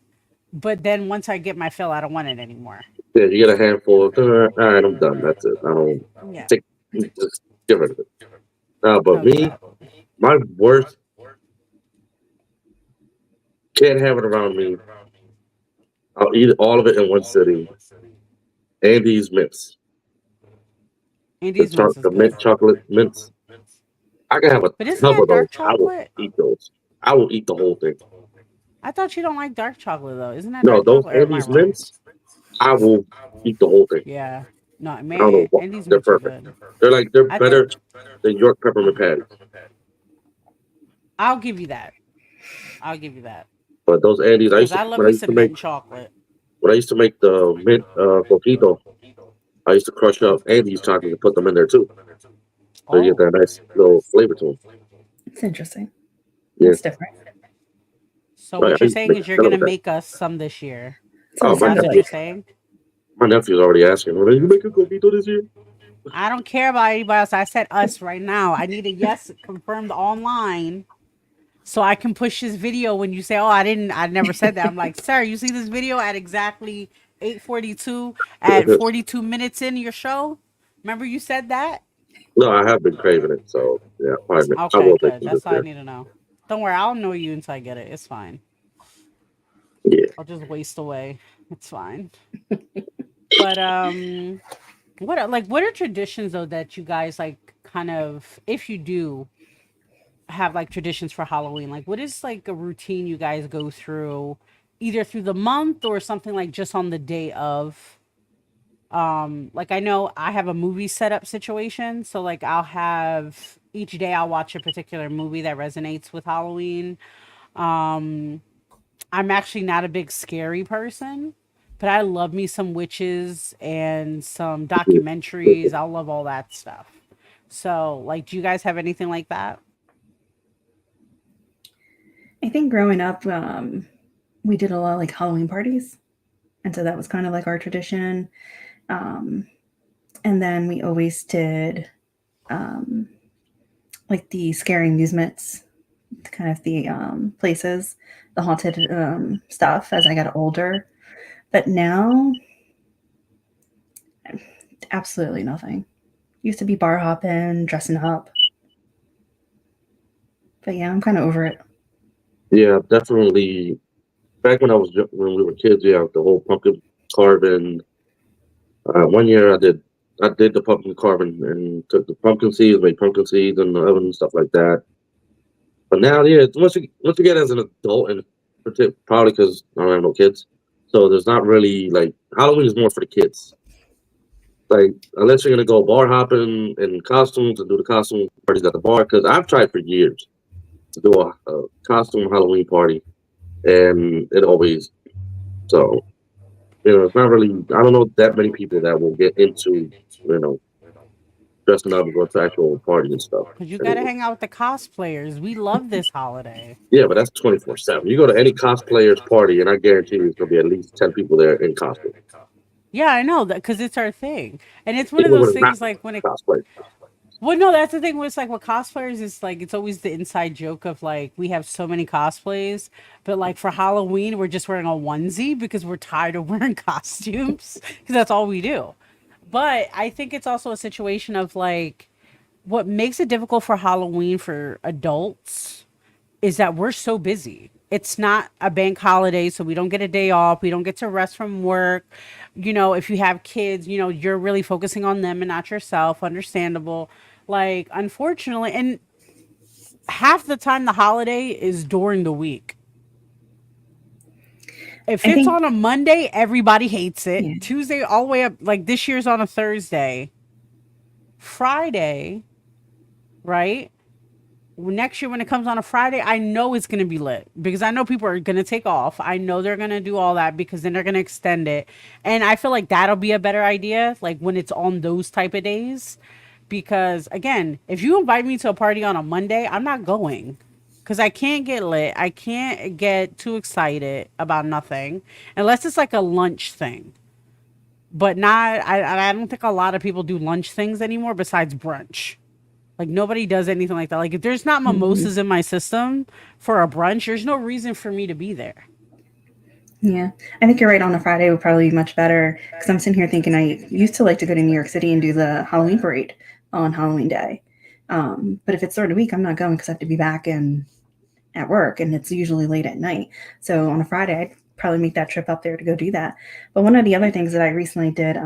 But then once I get my fill, I don't want it anymore. yeah. You get a handful. All right, I'm done. That's it. I don't Yeah, take. Just get rid of it. But no me, doubt. my worst can't have it around me. I'll eat all of it in one sitting. Andy's mints, Andy's mints is the good. mint chocolate mints. I can have a But isn't tub of that those. dark I will chocolate? eat those. I will eat the whole thing. I thought you don't like dark chocolate though. Isn't that No, dark those chocolate or am I Andy's wrong? mints, I will eat the whole thing. Yeah. No, I don't know man, why. Andy's They're mints are perfect. good. They're I think better than York peppermint patties. I'll give you that. I'll give you that. But those Andes, Because I love me some mint chocolate. when I used to make the mint coquito, I used to crush up Andes chocolate and put them in there too. So you get Oh. that nice little flavor to them. It's interesting. Yeah, It's different. So right. what I you're used to saying make is a you're ton gonna of that. make us some this year. So Oh, it Is sounds that what you're like saying? my nephew's already asking, "Well, you make a coquito this year?" I don't care about anybody else. I said us right now. I need a yes confirmed online so I can push this video when you say, "Oh, I never said that." I'm like, "Sir, you see this video at exactly 8:42 at 42 minutes in your show? Remember you said that?" No, I have been craving it, so yeah, I Okay, will make good. them this That's all I year. need to know. Don't worry, I'll know you until I get it. It's fine. Yeah. I'll just waste away. It's fine. But what are traditions though that you guys like kind of if you do have like traditions for Halloween? Like what is like a routine you guys go through either through the month or something like just on the day of? Like I know I have a movie setup situation, so like I'll have each day I'll watch a particular movie that resonates with Halloween. Um I'm actually not a big scary person, but I love me some witches and some documentaries. I love all that stuff. So, like, do you guys have anything like that? I think growing up, we did a lot of like Halloween parties, and so that was kind of like our tradition. Um, and then we always did um, like the scary amusements, kind of the places, the haunted stuff as I got older. But now, absolutely nothing. Used to be bar hopping, dressing up. But yeah, I'm kind of over it. Yeah, definitely. Back when we were kids, yeah, the whole pumpkin carving. One year I did the pumpkin carving and took the pumpkin seeds, made pumpkin seeds in the oven and stuff like that. But now, yeah, once you get as an adult, and probably because I don't have no kids, so there's not really like Halloween is more for the kids. Like unless you're gonna go bar hopping in costumes and do the costume parties at the bar, because I've tried for years to do a costume Halloween party, and it always so it's not really. I don't know that many people that will get into dressing up and going to actual parties and stuff. Because you got to Anyway. hang out with the cosplayers. We love this holiday. Yeah, but that's 24/7. You go to any cosplayer's party, and I guarantee you, there's gonna be at least 10 people there in costume. Yeah, I know that because it's our thing. And it's one of Even when those it's not things like when it, cosplay. well, no, that's the thing with like with cosplayers is like it's always the inside joke of like we have so many cosplays, but like for Halloween, we're just wearing a onesie because we're tired of wearing costumes because that's all we do. But I think it's also a situation of like what makes it difficult for Halloween for adults is that we're so busy. It's not a bank holiday, so we don't get a day off. We don't get to rest from work. If you have kids, you're really focusing on them and not yourself. Understandable. Like, unfortunately, and half the time the holiday is during the week. If I it's think, on a Monday, everybody hates it. yeah. Tuesday, all the way up, like this year's on a Thursday. Friday, right? Next year, when it comes on a Friday, I know it's going to be lit because I know people are going to take off. I know they're going to do all that because then they're going to extend it. And I feel like that'll be a better idea, like when it's on those type of days. Because again, if you invite me to a party on a Monday, I'm not going because I can't get lit. I can't get too excited about nothing unless it's like a lunch thing. But not, I don't think a lot of people do lunch things anymore besides brunch. Like nobody does anything like that. Like if there's not Mhm. mimosas in my system for a brunch, there's no reason for me to be there. Yeah, I think you're right. On a Friday would probably be much better because I'm sitting here thinking I used to like to go to New York City and do the Halloween parade on Halloween Day. But if it's during the week, I'm not going because I have to be back in at work and it's usually late at night. So on a Friday, I'd probably make that trip up there to go do that. But one of the other things that I recently did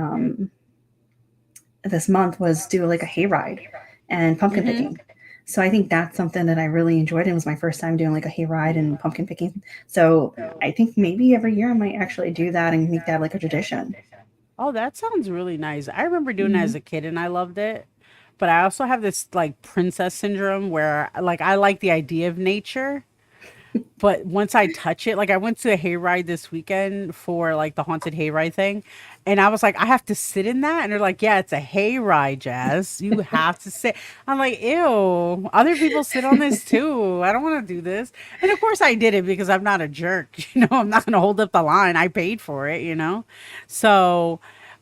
this month was do like a hayride and pumpkin Mm-hmm. picking. So I think that's something that I really enjoyed. It was my first time doing like a hayride and pumpkin picking. So I think maybe every year I might actually do that and make that like a tradition. Oh, that sounds really nice. I remember doing that Hmm. as a kid and I loved it. But I also have this like princess syndrome where like I like the idea of nature. But once I touch it, like I went to a hayride this weekend for like the haunted hayride thing, and I was like, I have to sit in that, and they're like, yeah, it's a hayride, Jazz. You have to sit. I'm like, ew. Other people sit on this too. I don't want to do this. And of course, I did it because I'm not a jerk. You know, I'm not gonna hold up the line. I paid for it. You know, so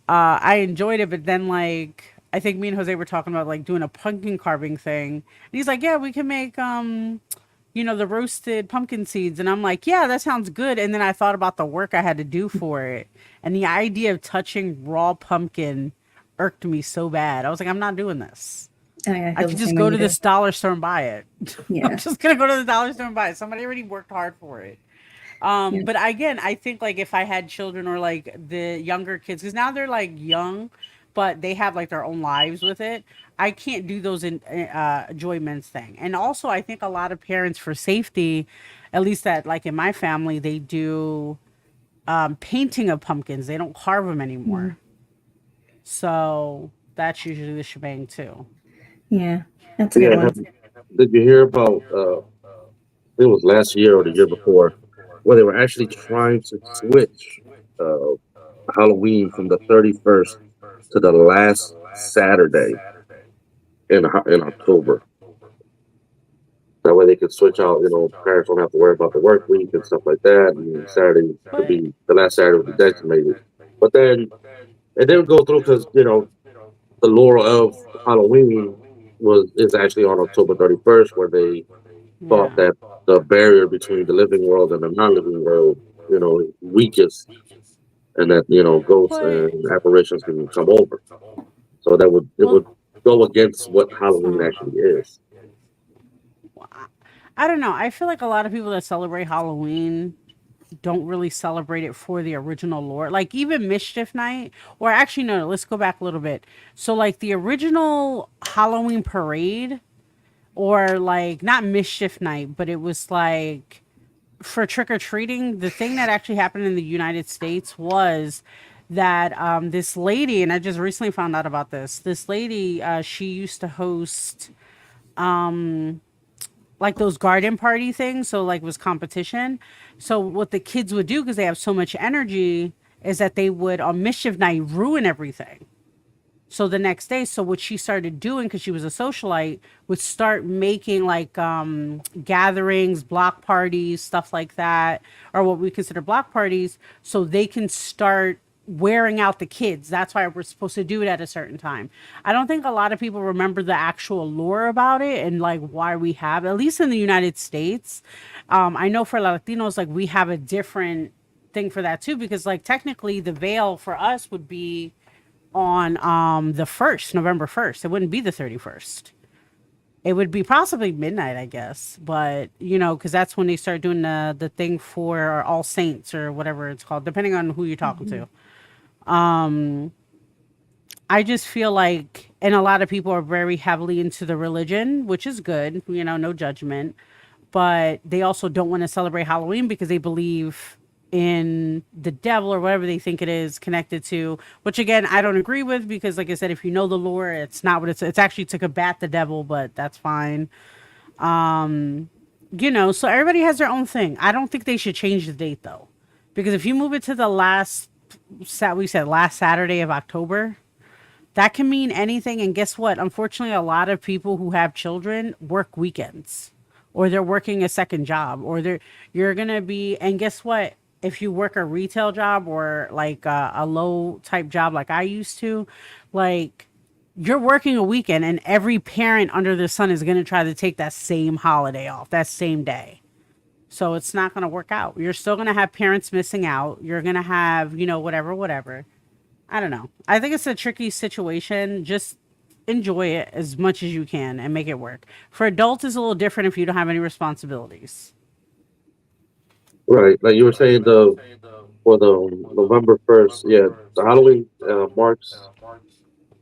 I enjoyed it. But then like. I think me and Jose were talking about like doing a pumpkin carving thing. And he's like, yeah, we can make the roasted pumpkin seeds. And I'm like, yeah, that sounds good. And then I thought about the work I had to do for it. And the idea of touching raw pumpkin irked me so bad. I was like, I'm not doing this. Oh, yeah, I I feel the could just same way go you to do. this dollar store and buy it. I'm Yeah. just gonna go to the dollar store and buy it. Somebody already worked hard for it. Yeah. But again, I think like if I had children or like the younger kids, because now they're like young, but they have like their own lives with it. I can't do those in enjoyments thing. And also, I think a lot of parents, for safety, at least that like in my family, they do painting of pumpkins. They don't carve them Mm. anymore. So that's usually the shebang too. Yeah. That's a good Yeah, one. did you hear about? It was last year or the year before, where they were actually trying to switch uh, Halloween from the 31st to the last Saturday in October. That way they could switch out. Parents don't have to worry about the work week and stuff like that, and Saturday could But be the last Saturday would be designated. But then it didn't go through because the lore of Halloween was is actually on October 31st, where they thought yeah. that the barrier between the living world and the non-living world, is weakest, and that ghosts But and apparitions can come over. So that would it well, would go against what Halloween uh, actually is. I don't know. I feel like a lot of people that celebrate Halloween don't really celebrate it for the original lore. Like even Mischief Night, or actually no, let's go back a little bit. So like the original Halloween parade, or like not Mischief Night, but it was like for trick or treating. The thing that actually happened in the United States was that this lady, and I just recently found out about this. This lady, she used to host like those garden party things. So like it was competition. So what the kids would do because they have so much energy is that they would on mischief night ruin everything. So the next day, so what she started doing because she was a socialite would start making like gatherings, block parties, stuff like that, or what we consider block parties, so they can start wearing out the kids. That's why we're supposed to do it at a certain time. I don't think a lot of people remember the actual lore about it and like why we have, at least in the United States. I know for Latinos, like we have a different thing for that too, because like technically the veil for us would be on the 1st, November 1st. It wouldn't be the 31st. It would be possibly midnight, I guess. But, because that's when they start doing the thing for All Saints or whatever it's called, depending on who you're talking Mhm. to. Um I just feel like, and a lot of people are very heavily into the religion, which is good, no judgment. But they also don't want to celebrate Halloween because they believe in the devil or whatever they think it is connected to, which again, I don't agree with because, like I said, if you know the lore, it's not what it's actually to combat the devil, but that's fine. So everybody has their own thing. I don't think they should change the date though, because if you move it to the we said last Saturday of October, that can mean anything. And guess what? Unfortunately, a lot of people who have children work weekends or they're working a second job or you're going to be, and guess what? If you work a retail job or like a low type job like I used to, like you're working a weekend and every parent under the sun is going to try to take that same holiday off, that same day. So it's not going to work out. You're still going to have parents missing out. You're going to have, whatever, whatever. I don't know. I think it's a tricky situation. Just enjoy it as much as you can and make it work. For adults, it's a little different if you don't have any responsibilities. Right, like you were saying, the for the November 1st, yeah, the Halloween marks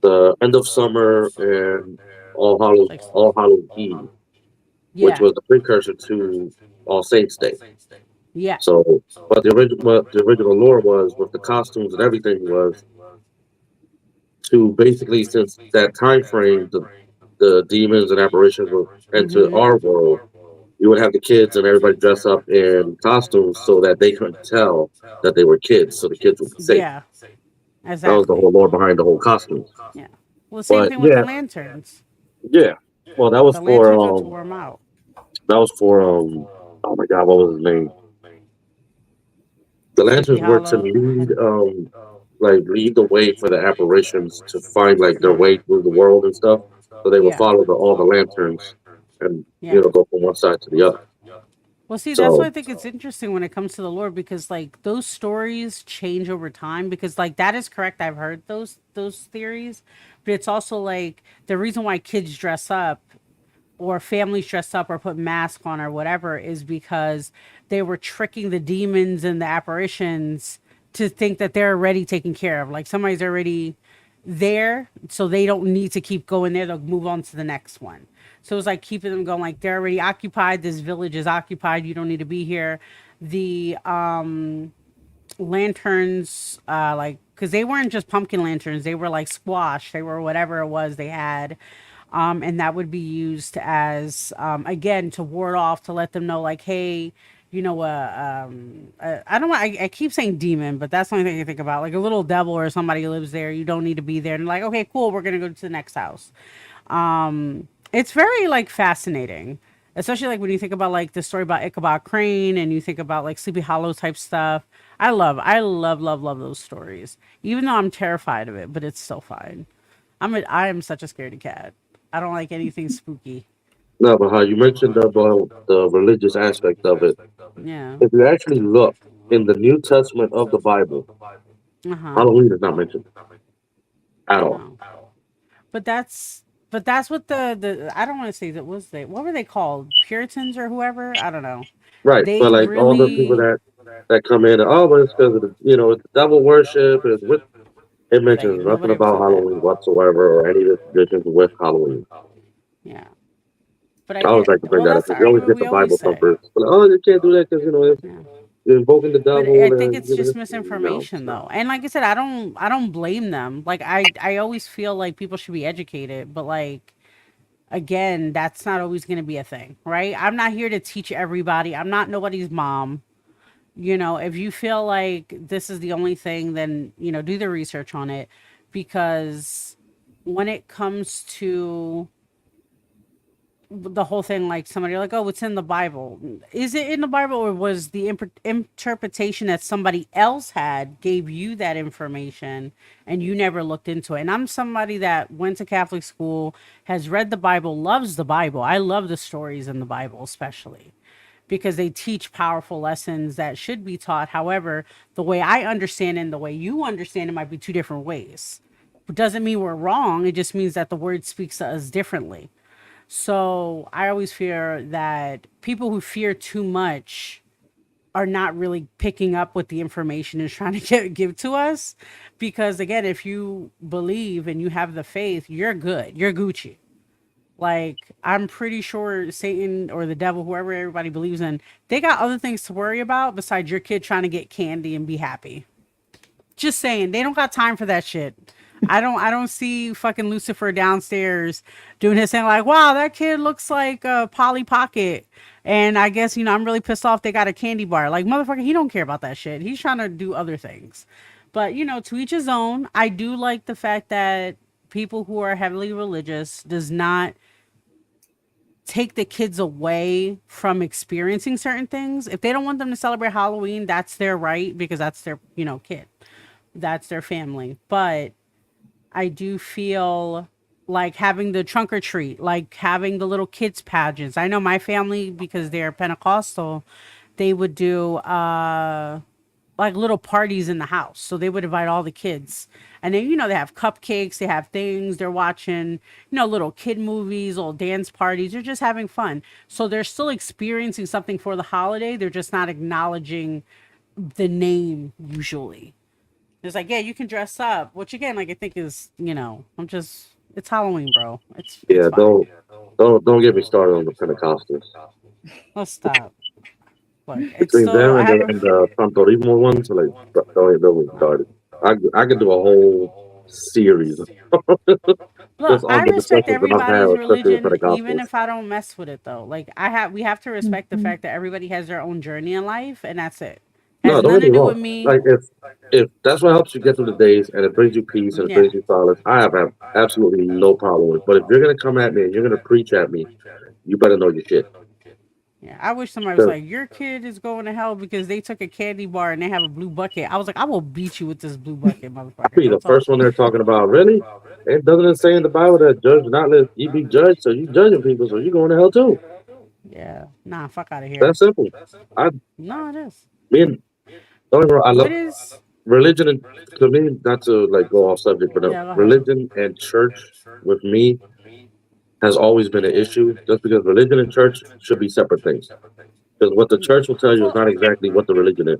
the end of summer and Like, All Hallows Eve, which yeah, was the precursor to All Saints Day. yeah, So, but the original lore was with the costumes and everything was to basically, since that time frame, the demons and apparitions would enter mm-hmm, our world. You would have the kids and everybody dress up in costumes so that they couldn't tell that they were kids, so the kids would be safe. yeah, That was the exactly, whole lore behind the whole costume. yeah. Well, same But thing with the yeah, lanterns. yeah. Well, The lanterns are to warm out. that was for oh my god, what was his name? The Sleepy lanterns were to Hollow. lead like lead the way for the apparitions to find like their way through the world and stuff. So they would Yeah, follow all the lanterns and yeah. go from one side to the other. Well, see, that's why So I think it's interesting when it comes to the lore because like those stories change over time because like that is correct. I've heard those theories, but it's also like the reason why kids dress up or families dress up or put masks on or whatever is because they were tricking the demons and the apparitions to think that they're already taken care of. Like somebody's already there, so they don't need to keep going there. They'll move on to the next one. So it's like keeping them going. Like they're already occupied. This village is occupied. You don't need to be here. The lanterns, like because they weren't just pumpkin lanterns. They were like squash. They were whatever it was they had. And that would be used as again to ward off to let them know like hey I don't want I keep saying demon but that's the only thing I think about like a little devil or somebody lives there you don't need to be there and like okay cool we're gonna go to the next house. It's very like fascinating, especially like when you think about like the story about Ichabod Crane and you think about like Sleepy Hollow type stuff. I love those stories even though I'm terrified of it but it's still fine. I am such a scaredy cat. I don't like anything spooky. no, but how you mentioned about the religious aspect of it. Yeah. If you actually look in the New Testament of the Bible, Uh huh. Halloween is not mentioned at I all. know. But that's what the I don't want to say that was they what were they called Puritans or whoever I don't know. Right. They But like all the people really that come in, oh, but it's because of it's devil worship. It's with it like mentions nothing nobody ever about said that. Halloween whatsoever or any of the traditions with Halloween. Yeah. But I I always get like to bring well that up that's the because you always argument get we the always Bible say. thumpers. But, oh, you can't do that because Yeah. you're invoking the But devil. I think And it's giving just this, it's misinformation not. though. And like I said, I don't blame them. Like I always feel like people should be educated, but like again, that's not always going to be a thing, right? I'm not here to teach everybody. I'm not nobody's mom. If you feel like this is the only thing, then, do the research on it because when it comes to the whole thing, like somebody like, oh, it's in the Bible. Is it in the Bible or was the interpretation that somebody else had gave you that information and you never looked into it? And I'm somebody that went to Catholic school, has read the Bible, loves the Bible. I love the stories in the Bible, especially because they teach powerful lessons that should be taught. However, the way I understand it and the way you understand it might be two different ways. It doesn't mean we're wrong. It just means that the word speaks to us differently. So I always fear that people who fear too much are not really picking up what the information is trying to give to us. Because again, if you believe and you have the faith, you're good. You're Gucci. Like, I'm pretty sure Satan or the devil, whoever everybody believes in, they got other things to worry about besides your kid trying to get candy and be happy. Just saying, they don't got time for that shit. I don't see fucking Lucifer downstairs doing his thing like, wow, that kid looks like a Polly Pocket. And I guess, I'm really pissed off they got a candy bar. Like, motherfucker, he don't care about that shit. He's trying to do other things. But, to each his own. I do like the fact that people who are heavily religious does not take the kids away from experiencing certain things. If they don't want them to celebrate Halloween, that's their right because that's their, kid. That's their family. But I do feel like having the trunk or treat, like having the little kids pageants. I know my family, because they're Pentecostal, they would do like little parties in the house. So they would invite all the kids. And then, they have cupcakes, they have things, they're watching, little kid movies, little dance parties. They're just having fun. So they're still experiencing something for the holiday. They're just not acknowledging the name usually. It's like, yeah, you can dress up, which again, like I think is, it's Halloween, bro. It's Yeah, fine. don't get me started on the Pentecostals. Let's stop. Look, it's Between still them I have and the Santorismo ones, like don't get me started. I could do a whole series look, just on I the respect discussions that I've had, everybody's especially with religion, even Pentecostals. if I don't mess with it though. Like we have to respect the Mhm. fact that everybody has their own journey in life, and that's it. No, Has don't nothing get to me do wrong. with me. Like if that's what helps you get through the days and it brings you peace and it Yeah. brings you solace, I have absolutely no problem with it. But if you're gonna come at me and you're gonna preach at me, you better know your shit. Yeah, I wish somebody was 'Cause like, your kid is going to hell because they took a candy bar and they have a blue bucket. I was like, I will beat you with this blue bucket, I'll motherfucker. be the That's all. first one they're talking about. Really? It doesn't it say in the Bible that judge not let you be judged, so you judging people, so you going to hell too. Yeah. Nah, fuck out of That's here. simple. I No, it is. me and don't get me wrong, I What love is? religion and to me, not to like go off subject, but Yeah, go ahead. religion and church with me has always been an issue. Just because religion and church should be separate things. Because what the church will tell you is Well, not exactly what the religion is.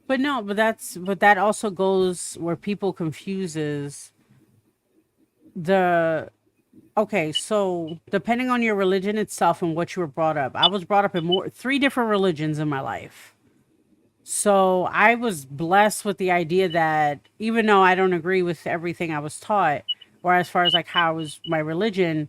but no, but that also goes where people confuses the okay, so depending on your religion itself and what you were brought up. I was brought up in three different religions in my life. So I was blessed with the idea that even though I don't agree with everything I was taught, or as far as like how was my religion,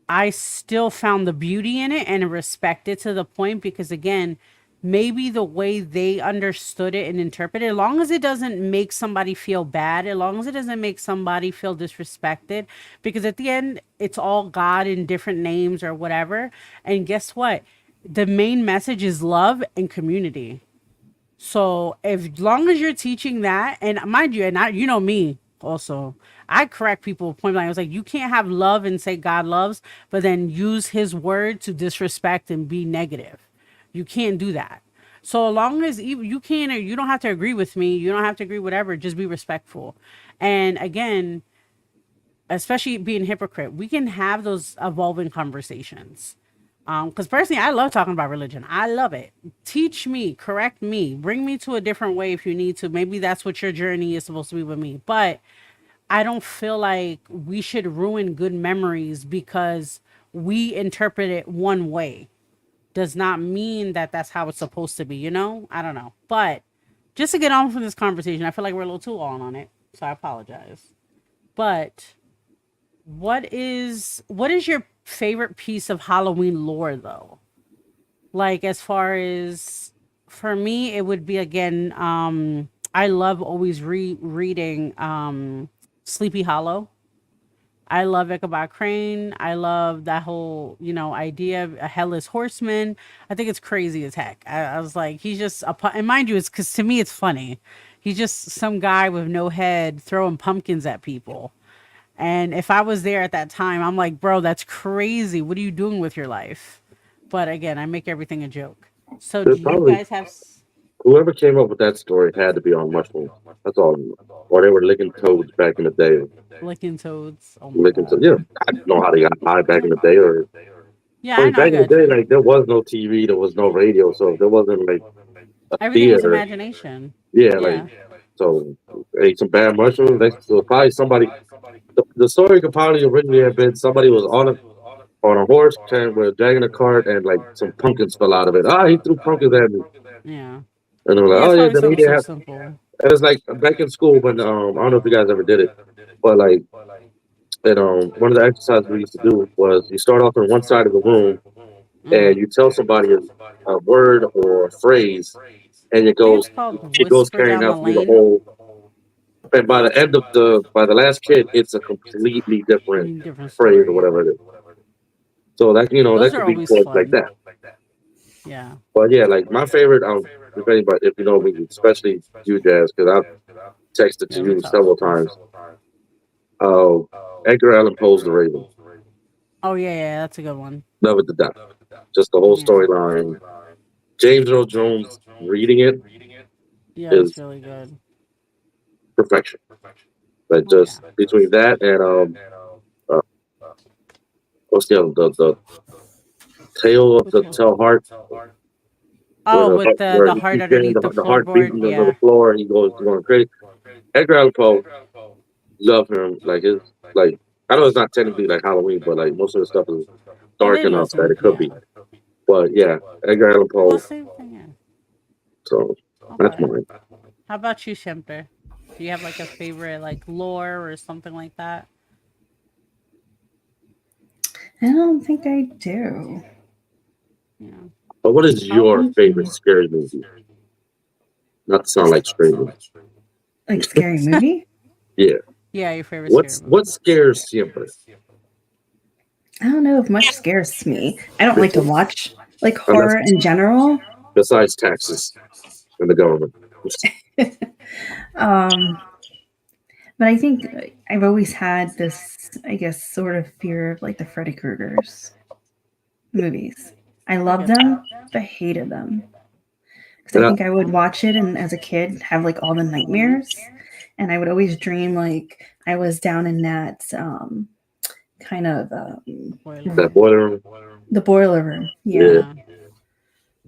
I still found the beauty in it and respect it to the point because again, maybe the way they understood it and interpreted it, as long as it doesn't make somebody feel bad, as long as it doesn't make somebody feel disrespected, because at the end, it's all God in different names or whatever. And guess what? The main message is love and community. So if long as you're teaching that, and mind you, and you know me also, I correct people point blank. I was like, you can't have love and say God loves, but then use His word to disrespect and be negative. You can't do that. So long as you can, or you don't have to agree with me, you don't have to agree whatever. Just be respectful. And again, especially being hypocrite, we can have those evolving conversations. Because personally, I love talking about religion. I love it. Teach me, correct me, bring me to a different way if you need to. Maybe that's what your journey is supposed to be with me. But I don't feel like we should ruin good memories because we interpret it one way. Does not mean that that's how it's supposed to be, I don't know. But just to get on from this conversation, I feel like we're a little too on it. So I apologize. But what is your favorite piece of Halloween lore though? Like as far as for me, it would be again, I love always reading Sleepy Hollow. I love Ichabod Crane. I love that whole, idea of a headless horseman. I think it's crazy as heck. I was like, he's just and mind you, it's because to me it's funny. He's just some guy with no head throwing pumpkins at people. And if I was there at that time, I'm like, bro, that's crazy. What are you doing with your life? But again, I make everything a joke. So There's do you probably guys have whoever came up with that story had to be on mushrooms. That's all. Or they were licking toads back in the day. licking toads? Oh my Licking toads. god. Yeah, I don't know how they got high back in the day. Or Yeah, I I mean, know. I back in the got day, you. like there was no TV, there was no radio, so there wasn't like Everything was theater. imagination. Yeah, Yeah. so ate some bad mushrooms. So probably somebody. The story could probably originally have been somebody was on a horse carrying with dragging a cart and like some pumpkins fell out of it. Ah, he threw pumpkins at me, Yeah. and they were like, Yeah, oh it's yeah, probably then he something didn't so have. simple. And it's like back in school when I don't know if you guys ever did it, but like one of the exercises we used to do was you start off on one side of the room and you tell somebody a word or a phrase, and I think it's called it goes Whisper carrying Down the out through the Lane. whole. And by the end of by the last kid, it's a completely different Different phrase or story. whatever it is. So that that Those could are be always quotes like fun. that. Yeah. But yeah, like my favorite, if anybody, if you know me, especially you, Jazz, because I've texted to Yeah, we you talked several about this. times. Uh, Edgar Allan Poe's The Raven, Oh yeah, that's a good one. love it to death. Just the whole Yeah. storyline. James Earl Jones reading it Yeah, it's is really good. perfection. But Oh yeah. just between that and uh, what's the other the Tale of Which the one? Tell Heart, where Oh, with where the he heart keeps getting underneath the the heart floorboard. beating under the Yeah. floor, and he goes going crazy. Edgar Allan Poe, love him. Like his like I know it's not technically like Halloween, but like most of the stuff is It dark is enough that Western. it could Yeah. be. But yeah, Edgar Allan Well, Poe. same thing. Yeah. So that's Okay. mine. How about you, Shemper? Do you have like a favorite like lore or something like that? I don't think I do. Yeah. But what is your favorite Um, scary movie? Not to sound Just like Stranger. like scary movie. Yeah. Yeah, your favorite scary What movie. scares Siempre? I don't know if much scares me. I don't like to watch like Unless horror in general. besides taxes and the government. um, but I think I've always had this, I guess, sort of fear of like the Freddy Kruegers movies. I I love get that. them, but hated them because I And think I would watch it and as a kid have like all the nightmares, and I would always dream like I was down in that kind of Spoiler. that boiler room. the boiler room. Yeah. Yeah. Yeah.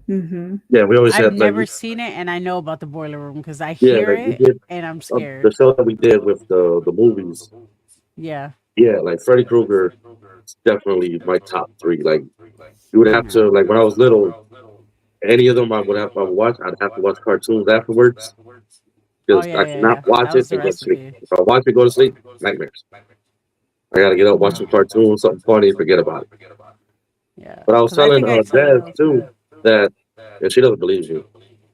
Mm-hmm. Yeah, we always I've had like never seen it, and I know about the boiler room because I yeah, hear like we it did and I'm the scared. show that we did with the movies. Yeah. Yeah, like Freddy Krueger is definitely my top three. Like you would have Yeah. to like when I was little, any of them I would watch. I'd have to watch cartoons afterwards Oh because yeah, I yeah, cannot yeah. watch That it was the and go to sleep. recipe. If I watch it, go to sleep, nightmares. I gotta get up, watch some Yeah. cartoons, something funny, and forget about it. Yeah. But I was Because I telling think I told you Jazz that was too good. that, and she doesn't believe me,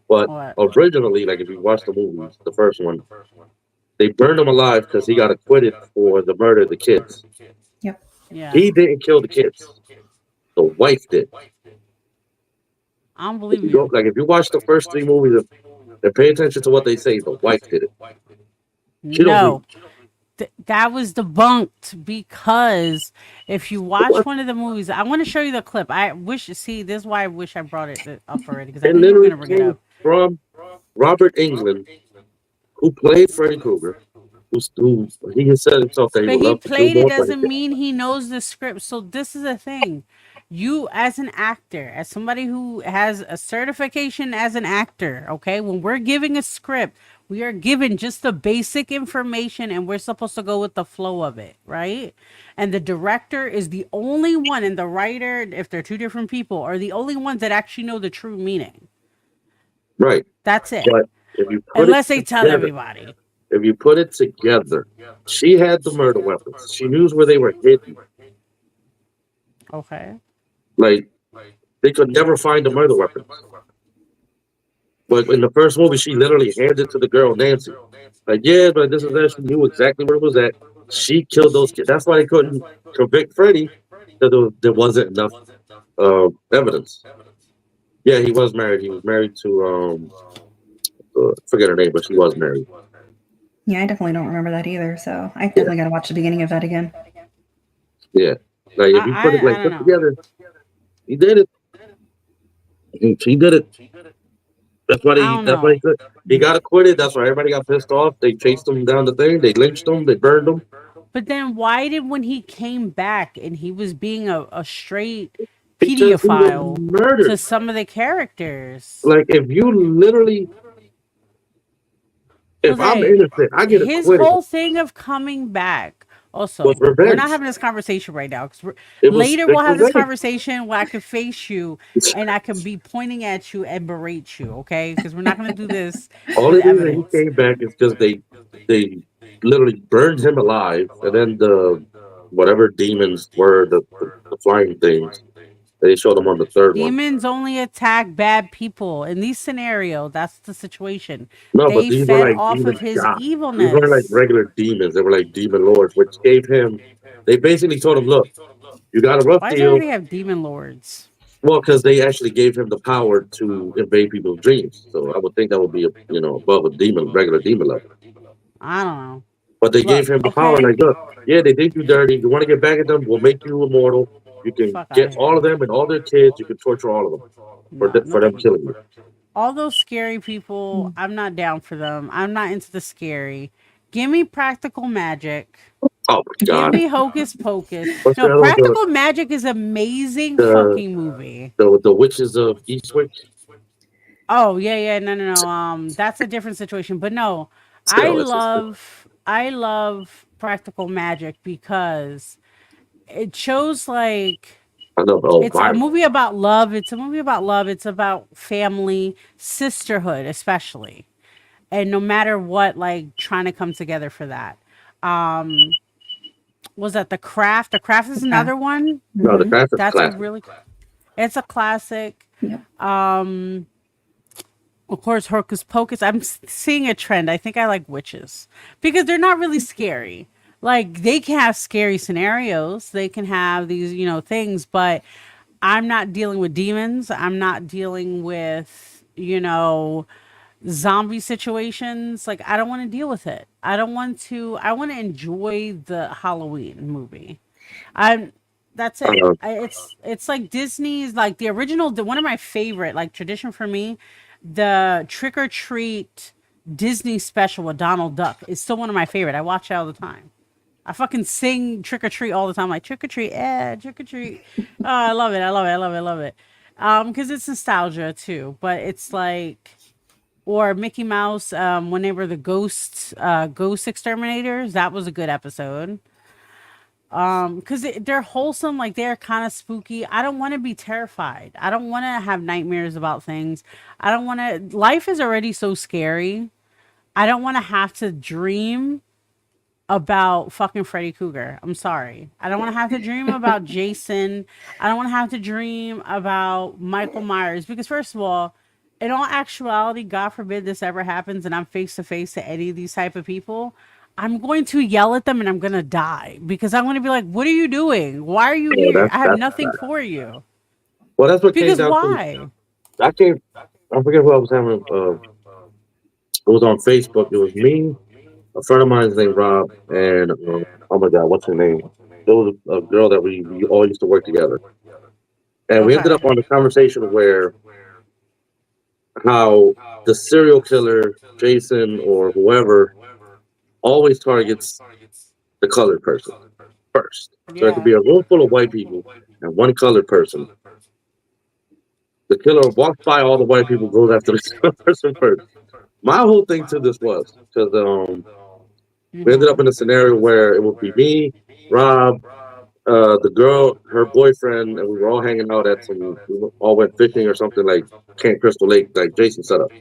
but What? originally, like if you watch the movies, the first one, they burned him alive because he got acquitted for the murder of the kids. Yep. Yeah. He didn't kill the kids. The wife did. I don't If believe you go, you. like if you watch the first three movies and pay attention to what they say, the wife did it. She don't believe. No. That was debunked because if you watch What? one of the movies, I want to show you the clip. I wish, see, this is why I wish I brought it up already because I It knew you were literally going to bring it came up. from Robert Englund, who played Freddy Krueger, who he has said himself that he But would he love to do played it more, but he doesn't mean he knows the script. So this is the thing. You as an actor, as somebody who has a certification as an actor, okay, when we're giving a script, we are given just the basic information and we're supposed to go with the flow of it, right? And the director is the only one and the writer, if they're two different people, are the only ones that actually know the true meaning. right. That's it. But if you put it Unless they tell together, everybody. if you put it together, she had the murder weapons. She knew where they were hidden. Okay. Like they could never find the murder weapons. But in the first movie, she literally handed it to the girl Nancy. Like, yeah, but this is that. She knew exactly where it was at. She killed those kids. That's why they couldn't convict Freddie because there wasn't enough evidence. Yeah, he was married. He was married to forget her name, but she was married. Yeah, I definitely don't remember that either. So I Yeah, definitely got to watch the beginning of that again. yeah. Like if you put it like I don't put know. together, he did it. He did it. That's why I they. don't That's why know. he could. He got acquitted. That's why everybody got pissed off. They chased him down the thing. They lynched him. They burned him. But then why did when he came back and he was being a straight He just even pedophile to murdered. some of the characters. Like if you literally, if I'm Jose, innocent, I get his acquitted. whole thing of coming back. Was Also, we're not revenge. having this conversation right now because It was later we'll strict have this revenge. conversation where I can face you and I can be pointing at you and berate you. Okay, because we're not going to do this with Only reason he evidence. came back is because they literally burned him alive, and then the whatever demons were the flying things. They showed him on the third one. Demons only attack bad people. In these scenarios, that's the situation. No, but They these were fed like off of demon his gods. These weren't like evilness. regular demons. They were like demon lords, which gave him. They basically told him, "Look, you got a rough Why does deal." everything have demon lords? Well, because they actually gave him the power to invade people's dreams. So I would think that would be, above a demon, regular demon level. I don't know. But they Look, gave him the power. okay. Like, look, yeah, they did you dirty. You want to get back at them? We'll make you immortal. You can Fuck out of get all here. of them and all their kids. You can torture all of them No, no for them thank you. killing you. All those scary people, I'm not down for them. I'm not into the scary. Give me practical magic. Oh my Give god! me hocus pocus. What's the No, other one? practical magic is amazing The fucking movie. the witches of Eastwick. Oh yeah, yeah, no, no, no. That's a different situation. But no, Still, it's just I love practical magic because it shows like I know the old it's a Bible. movie about love. It's a movie about love. It's about family, sisterhood, especially. And no matter what, like trying to come together for that. Um, was that the craft? The craft is Okay. another one. No, the Hmm. craft is That's a classic. really, it's a classic. Yep. Um, of course, Hocus Pocus. I'm seeing a trend. I think I like witches because they're not really scary. Like they can have scary scenarios. They can have these, things, but I'm not dealing with demons. I'm not dealing with, zombie situations. Like I don't want to deal with it. I want to enjoy the Halloween movie. I'm that's it. Uh, It's like Disney's like the original one of my favorite like tradition for me, the trick or treat Disney special with Donald Duck is still one of my favorite. I watch it all the time. I fucking sing trick or treat all the time, like trick or treat, trick or treat. Oh, I love it. I love it. I love it. I love it. Because it's nostalgia too, but it's like or Mickey Mouse, when they were the ghost exterminators. That was a good episode. Because they're wholesome, like they're kind of spooky. I don't want to be terrified. I don't want to have nightmares about things. I don't want to. Life is already so scary. I don't want to have to dream about fucking Freddy Krueger. I'm sorry. I don't want to have to dream about Jason. I don't want to have to dream about Michael Myers because first of all, in all actuality, God forbid this ever happens and I'm face to face to any of these type of people, I'm going to yell at them and I'm going to die because I'm going to be like, "What are you doing? Why are you yeah, here? I have that's nothing for you." well, that's what came Because down to. why? I came. I forget who I was having. It was on Facebook. It was me, a friend of mine named Rob, and oh my god, what's her name? It was a girl that we all used to work together, and we ended Okay. up on a conversation where how the serial killer Jason or whoever always targets the colored person first. So it could Yeah. be a room full of white people and one colored person. The killer walks by all the white people, goes after the colored person first. My whole thing to this was because we ended up Mhm. in a scenario where it would be me, Rob, the girl, her boyfriend, and we were all hanging out at some. We all went fishing or something like Camp Crystal Lake, like Jason set up.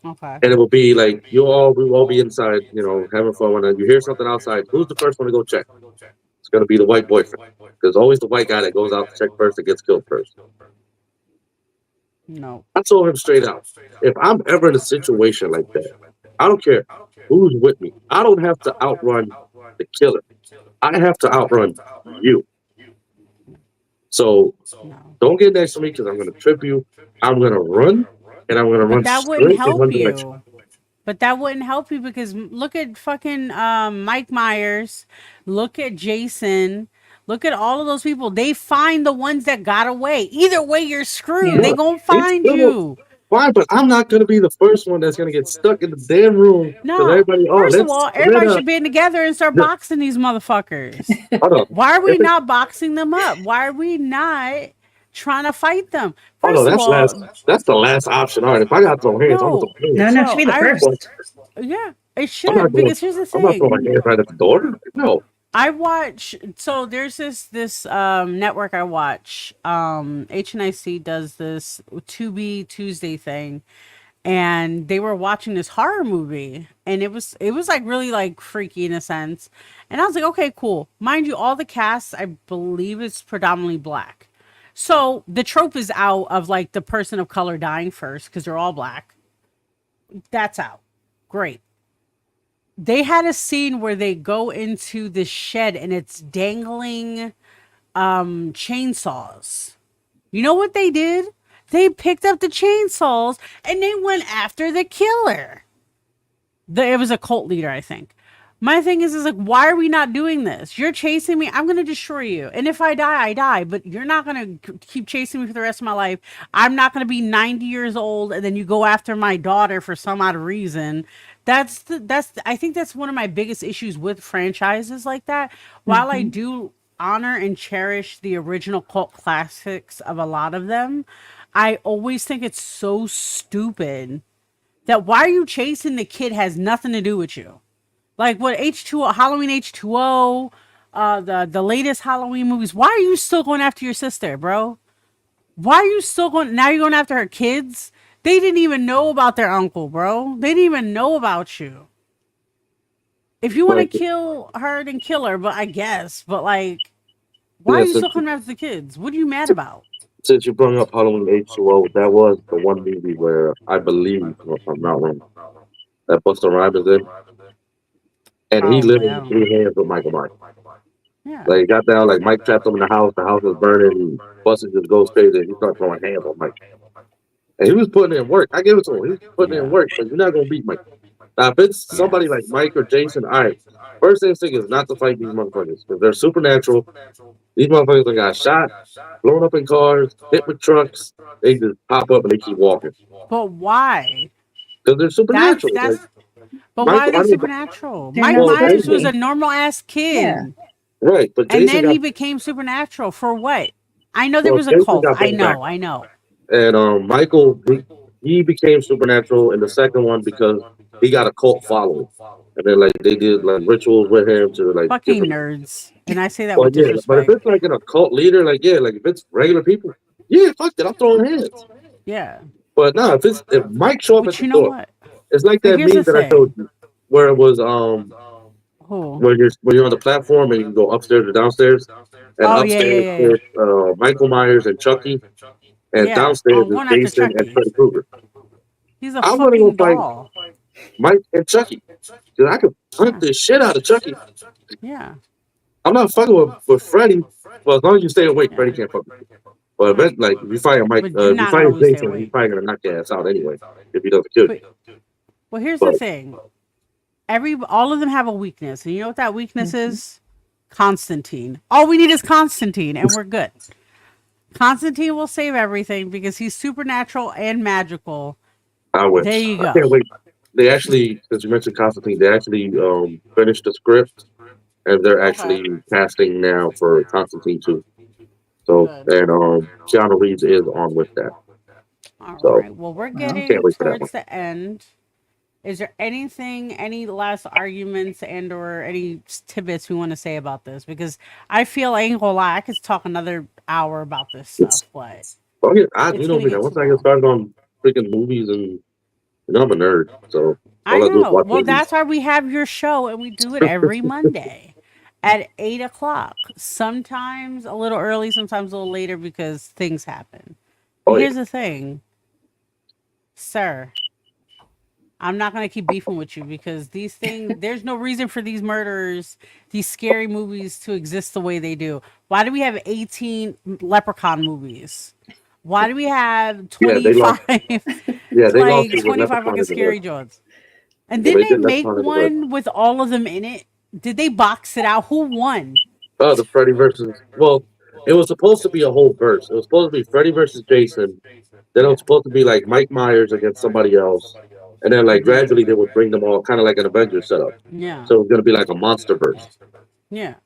Okay. And it will be like we will all be inside, having fun. When you hear something outside, who's the first one to go check? It's gonna be the white boyfriend. There's always the white guy that goes out to check first that gets killed first. No. I told him straight out, if I'm ever in a situation like that, I don't care who's with me. I don't have to outrun the killer. I have to outrun you. So No. don't get next to me because I'm gonna trip you. I'm gonna run and I'm gonna But run that wouldn't straight in one help direction. you. But that wouldn't help you because look at fucking Mike Myers, look at Jason, look at all of those people. They find the ones that got away. Either way, you're screwed. Yeah. They Yeah, gonna it's find still you. fine, but I'm not gonna be the first one that's gonna get stuck in the damn room because Nah. everybody, oh, First of let's all, split everybody up. should band together and start No, boxing these motherfuckers. hold on. Why are we If it, not boxing them up? Why are we not trying to fight them. Oh no, First of all, that's the last option. All right, if I got to throw hands, I'm gonna no, throw hands. No, no, it should bro, be the I first. yeah, it I'm not should going. because here's the I'm not throwing thing. my hands right at the door. No. I watch so there's this network I watch. HNIC does this To Be Tuesday thing, and they were watching this horror movie, and it was like really like freaky in a sense. And I was like, okay, cool. Mind you, all the cast I believe is predominantly black. So the trope is out of like the person of color dying first because they're all black. That's out. Great. They had a scene where they go into the shed and it's dangling chainsaws. You know what they did? They picked up the chainsaws and they went after the killer. It was a cult leader, I think. My thing is like, why are we not doing this? You're chasing me. I'm going to destroy you. And if I die, I die. But you're not going to keep chasing me for the rest of my life. I'm not going to be 90 years old and then you go after my daughter for some odd reason. I think that's one of my biggest issues with franchises like that. While I Hmm. do honor and cherish the original cult classics of a lot of them, I always think it's so stupid that why are you chasing the kid has nothing to do with you. Like what H2O, Halloween H2O, the latest Halloween movies. Why are you still going after your sister, bro? Why are you still going? Now you're going after her kids. They didn't even know about their uncle, bro. They didn't even know about you. If you want to Like, kill her, then kill her. But I guess, but like, why are yeah, you still coming after the kids? What are you mad about? since you brought up Halloween H2O, that was the one movie where I believe, if I'm not wrong, that Busta Rhymes is in, and he Probably, I literally don't know. threw hands with Michael Myers. Yeah, Like he got down, like Mike trapped him in the house was burning, and Busta just goes crazy, and he started throwing hands on Mike. And he was putting in work. I give it to him. He was putting in yeah, work, but you're not gonna beat Mike. Now, if it's yeah. somebody like Mike or Jason, all right. First instinct is not to fight these motherfuckers because they're supernatural. These motherfuckers that got shot, blown up in cars, hit with trucks. They just pop up and they keep walking But why? because they're That's supernatural. Like that's. But why are Michael, they I mean, supernatural? They're Mike not well, supposed Myers to was Jason, a be. normal ass Yeah. kid, right? But and Jason then got he became supernatural for what? I know there well, was a Jason cult. got I brought back, know, I know. and Michael he became supernatural in the second one because he got a cult following, and then like they did like rituals with him to like give Fucking him. nerds, and I say that Well, with yeah, but if disrespect. it's like an occult leader, like yeah, like if it's regular people, yeah, fuck it, I'm throwing hands. Yeah, But no, if Mike show up at but the you know door, what? it's like But that here's the meme that I thing. showed you, where it was Who? when you're on the platform and you can go upstairs or downstairs, and Oh yeah, yeah, upstairs yeah, yeah. is Michael Myers and Chucky, and Yeah. Oh, downstairs I'm is going after Jason and Chucky. Freddy Krueger. He's a I want to go fucking fight doll. Mike and Chucky because I could hunt Yeah, the shit out of Chucky. yeah, I'm not fucking with Freddy. Well, as long as you stay awake, Freddy yeah. can't fuck with you. But Right. like if you fight Mike, But you're if you not gonna fight always stay Jason, he's awake. probably gonna knock your ass out anyway if he doesn't kill you. But well, here's the But thing. All of them have a weakness, and you know what that weakness Hmm. is? Constantine. All we need is Constantine, and we're good. Constantine will save everything because he's supernatural and magical. I There wish. you I go. can't wait. They actually, since you mentioned Constantine, they actually finished the script and they're Okay. actually casting now for Constantine 2. So Good. and Keanu Reeves is on with that. All So right. Well, we're Well, can't getting wait for that one. towards the end. Is there any last arguments and or any tidbits we want to say about this? Because I feel I ain't gonna lie, I could talk another hour about this It's stuff, but you it's know gonna me get now. too Once I get long. started on freaking movies and I'm a nerd, so I all I do is know. watch Well, movies. that's why we have your show and we do it every Monday at 8 o'clock. Sometimes a little early, sometimes a little later because things happen. But Oh yeah, here's the thing, sir. I'm not gonna keep beefing with you because these things. There's no reason for these murders, these scary movies to exist the way they do. Why do we have 18 Leprechaun movies? Why do we have yeah, they lost. 25, Yeah, they lost like it with 25 Leprechaun fucking in the Hood. scary Jones? And Yeah, didn't they they did make Leprechaun in the Hood. one with all of them in it? Did they box it out? Who won? Oh, the Freddy versus. Well, it was supposed to be a whole verse. It was supposed to be Freddy versus Jason. Then it was Yeah. supposed to be like Mike Myers against somebody else, and then like Hmm. gradually they would bring them all, kind of like an Avengers setup. Yeah. So it was gonna be like a monster verse. Yeah.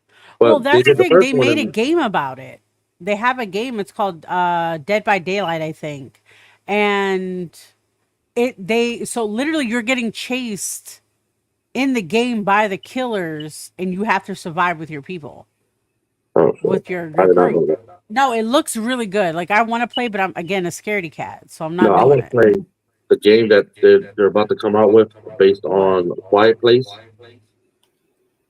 Well, But they that's the did the thing. first They one, made a and game about it. they have a game. It's called Dead by Daylight, I think, and so literally you're getting chased in the game by the killers, and you have to survive with your people, Oh, so with your I did not crew. know that. No, it looks really good. Like I want to play, but I'm again a scaredy cat, so I'm No, not I doing want to it. play the game that they're about to come out with based on Quiet Place,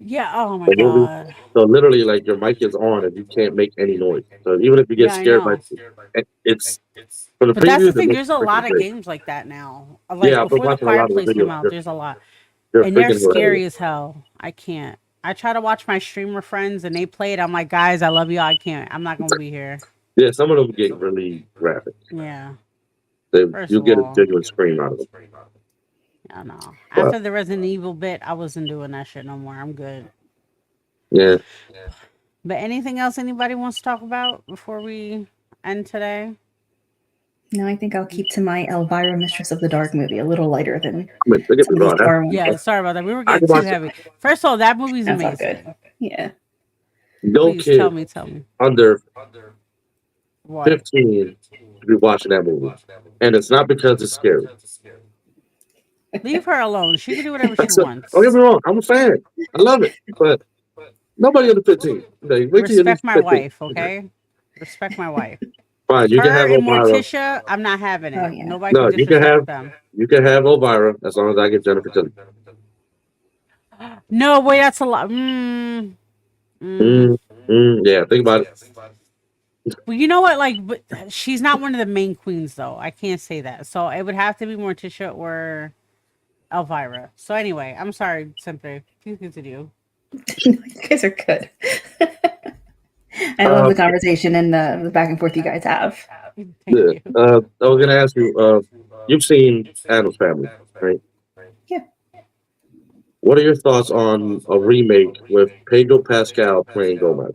Yeah. Oh my the movie. god. So literally, like your mic is on and you can't make any noise. So even if you get Yeah, I scared by know. it's from the But that's the previews, it thing. looks There's a freaking lot of great. games like that now. Like Yeah, I've been before the watching a lot Quiet of the Place came videos. out, there's a lot, They're and they're freaking scary hilarious. as hell. I can't. I try to watch my streamer friends, and they play it. I'm like, guys, I love you. I can't. I'm not gonna be here. Yeah, some of them get really graphic. Yeah. They First you of get a all, genuine scream out of them. I don't know. But After the Resident Evil bit, I wasn't doing that shit no more. I'm good. yeah, But anything else anybody wants to talk about before we end today? No, I think I'll keep to my Elvira Mistress of the Dark movie, a little lighter than I mean, don't get some me of these wrong. horror ones. Yeah, sorry about that. We were I getting can too watch heavy. First of all, that movie's That's all good. amazing. Yeah. no Please kid tell me. under What? 15 to be watching that movie, and it's not because it's scary. Leave her alone. She can do whatever she Don't get wants. me wrong. I'm a fan. I love it, but nobody under 15. Like, wait till you're at Respect least my 15. wife, okay? Respect my wife. Fine, you can Her have and Elvira. Morticia, I'm not having Oh it. yeah. Nobody No, can disrespect them. you can have Elvira as long as I get Jennifer Tilly. No, wait, that's a lot. Yeah, think about it. Well, you know what? Like, but she's not one of the main queens, though. I can't say that. So it would have to be Morticia or Elvira. So anyway, I'm sorry, Sempre. Please continue. You guys are good. I love the conversation and the back and forth you guys have. Thank Yeah. you. I was gonna ask you. You've seen Addams Family, right? Yeah. What are your thoughts on a remake with Pedro Pascal playing Gomez?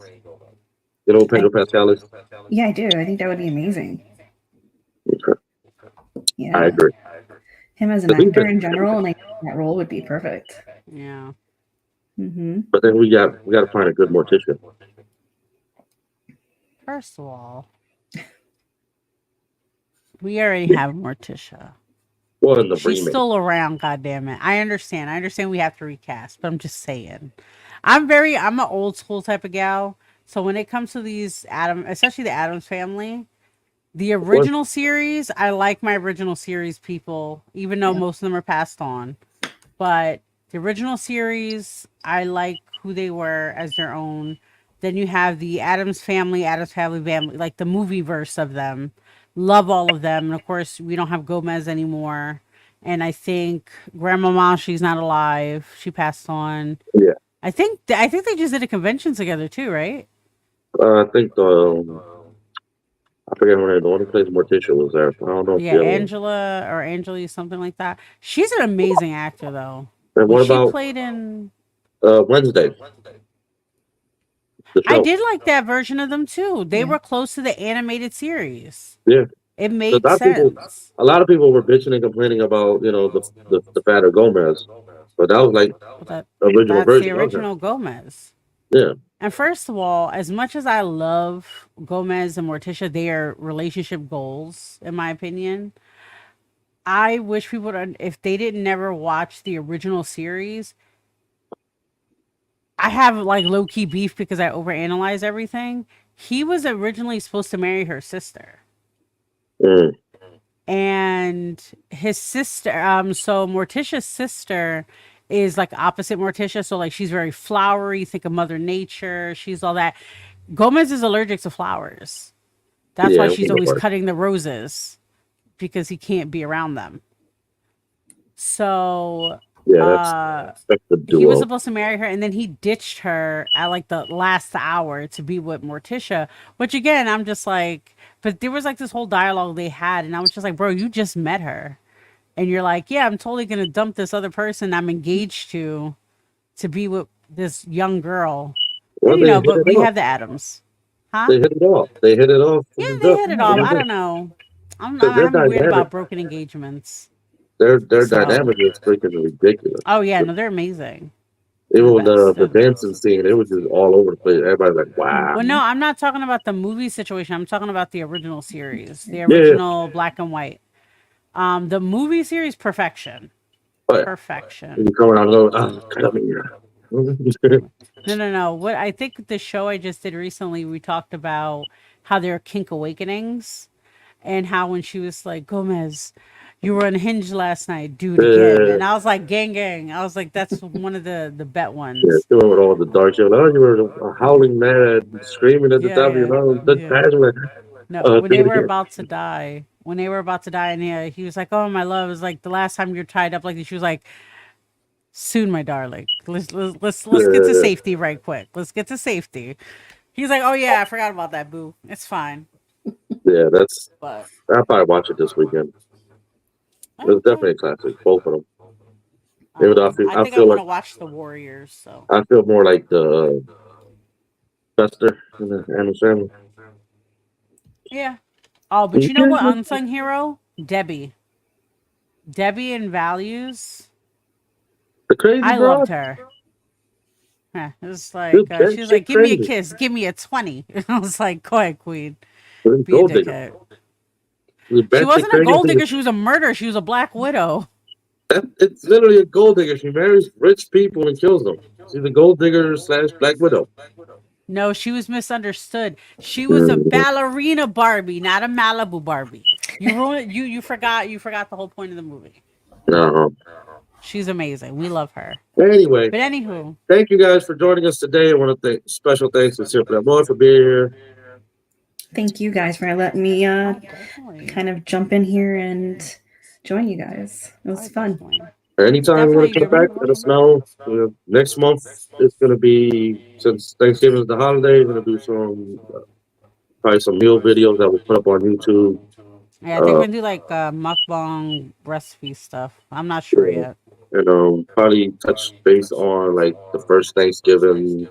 You know who Pedro Pascal is? Yeah, I do. I think that would be amazing. Okay. Yeah. I agree. Him as an actor in general, and I think that role would be perfect. Yeah. But then we got to find a good Morticia. First of all, we already have Morticia. Well, in the She's remake. still around, goddammit. I understand we have to recast, but I'm just saying. I'm an old school type of gal. So when it comes to these especially the Addams Family, the original series, I like my original series people, even though most of them are passed on. But the original series, I like who they were as their own. Then you have the Addams Family, like the movie verse of them. Love all of them. And of course, we don't have Gomez anymore. And I think Grandmama, she's not alive. She passed on. Yeah. I think they just did a convention together too, right? I think I forget her name. The one who plays Morticia was there. I don't know. Yeah, Angela or Angeli, something like that. She's an amazing actor, though. And what She about played in? Wednesday? I did like that version of them too. They were close to the animated series. Yeah. It made A sense. lot of people were bitching and complaining about the fatter Gomez, but that was like That's original version. the original Gomez. Yeah. And first of all, as much as I love Gomez and Morticia, their relationship goals, in my opinion, I wish people would, if they didn't never watch the original series. I have like low key beef because I overanalyze everything. He was originally supposed to marry her sister. And his sister, so Morticia's sister is like opposite Morticia. So like she's very flowery, think of Mother Nature. She's all that. Gomez is allergic to flowers. That's why she's always cutting the roses because he can't be around them. So that's the duo. he was supposed to marry her, and then he ditched her at like the last hour to be with Morticia, which again, I'm just like, but there was like this whole dialogue they had, and I was just like, bro, you just met her. And you're like, yeah, I'm totally going to dump this other person I'm engaged to be with this young girl. Well, and, but we have the Addams. Huh? They hit it off. Yeah, they hit it off. I don't know. I'm weird about broken engagements. Their dynamic is freaking ridiculous. Oh, yeah. No, they're amazing. Even when best. the dancing scene, it was just all over the place. Everybody's like, wow. Well, no, I'm not talking about the movie situation. I'm talking about the original series, the Yeah. original black and white. The movie series, perfection, But perfection. you come out and go, come here. No, no, no. What I think the show I just did recently, we talked about how there are kink awakenings and how when she was like, Gomez, you were unhinged last night, do it again. Yeah, And I was like, gang, gang. I was like, that's one of the bet yeah, ones. she went with all the dark shit. Oh, you were howling mad, screaming at the Yeah, top of your yeah, lungs, just yeah. passionate. No, when Do they it were again. about to die, when they were about to die, and he was like, "Oh, my love," it was like the last time you're tied up like this. She was like, "Soon, my darling. Let's get to Yeah, safety right quick. Let's get to safety." He's like, "Oh yeah, I forgot about that, boo. It's fine." yeah, But I'll probably watch it this weekend. It's okay, definitely a classic, both of them. Even though I I think I feel want like to watch the Warriors. So I feel more like the Fester and the Adam Sandler. yeah. Oh, but you know what? Unsung hero, Debbie. Debbie in Values. The crazy I broad, loved her. Yeah, it was like dude, that she was like, shit "Give me a crazy. kiss, give me a 20." I was like, "Go ahead, Queen, be a Gold digger. dickhead." The She batshit wasn't a crazy gold thing. digger. She was a murderer. She was a black widow. It's literally a gold digger. She marries rich people and kills them. She's a gold digger slash Black Widow. No, she was misunderstood. She was a Mm, ballerina Barbie, not a Malibu Barbie. You ruined. You forgot. You forgot the whole point of the movie. no. She's amazing. We love her. Anyway, But anywho, thank you guys for joining us today. I want to thank special thanks to Simple Amor for being here. Thank you guys for letting me oh, definitely. kind of jump in here and join you guys. It was fun. Definitely. Anytime you want Definitely. to come back, let us know. Next month it's going to be, since Thanksgiving is the holiday, we're going to do some probably some meal videos that we'll put up on YouTube. Yeah, I think Uh, we're gonna do like mukbang recipe stuff. I'm not sure yet. and probably touch base on like the first Thanksgiving.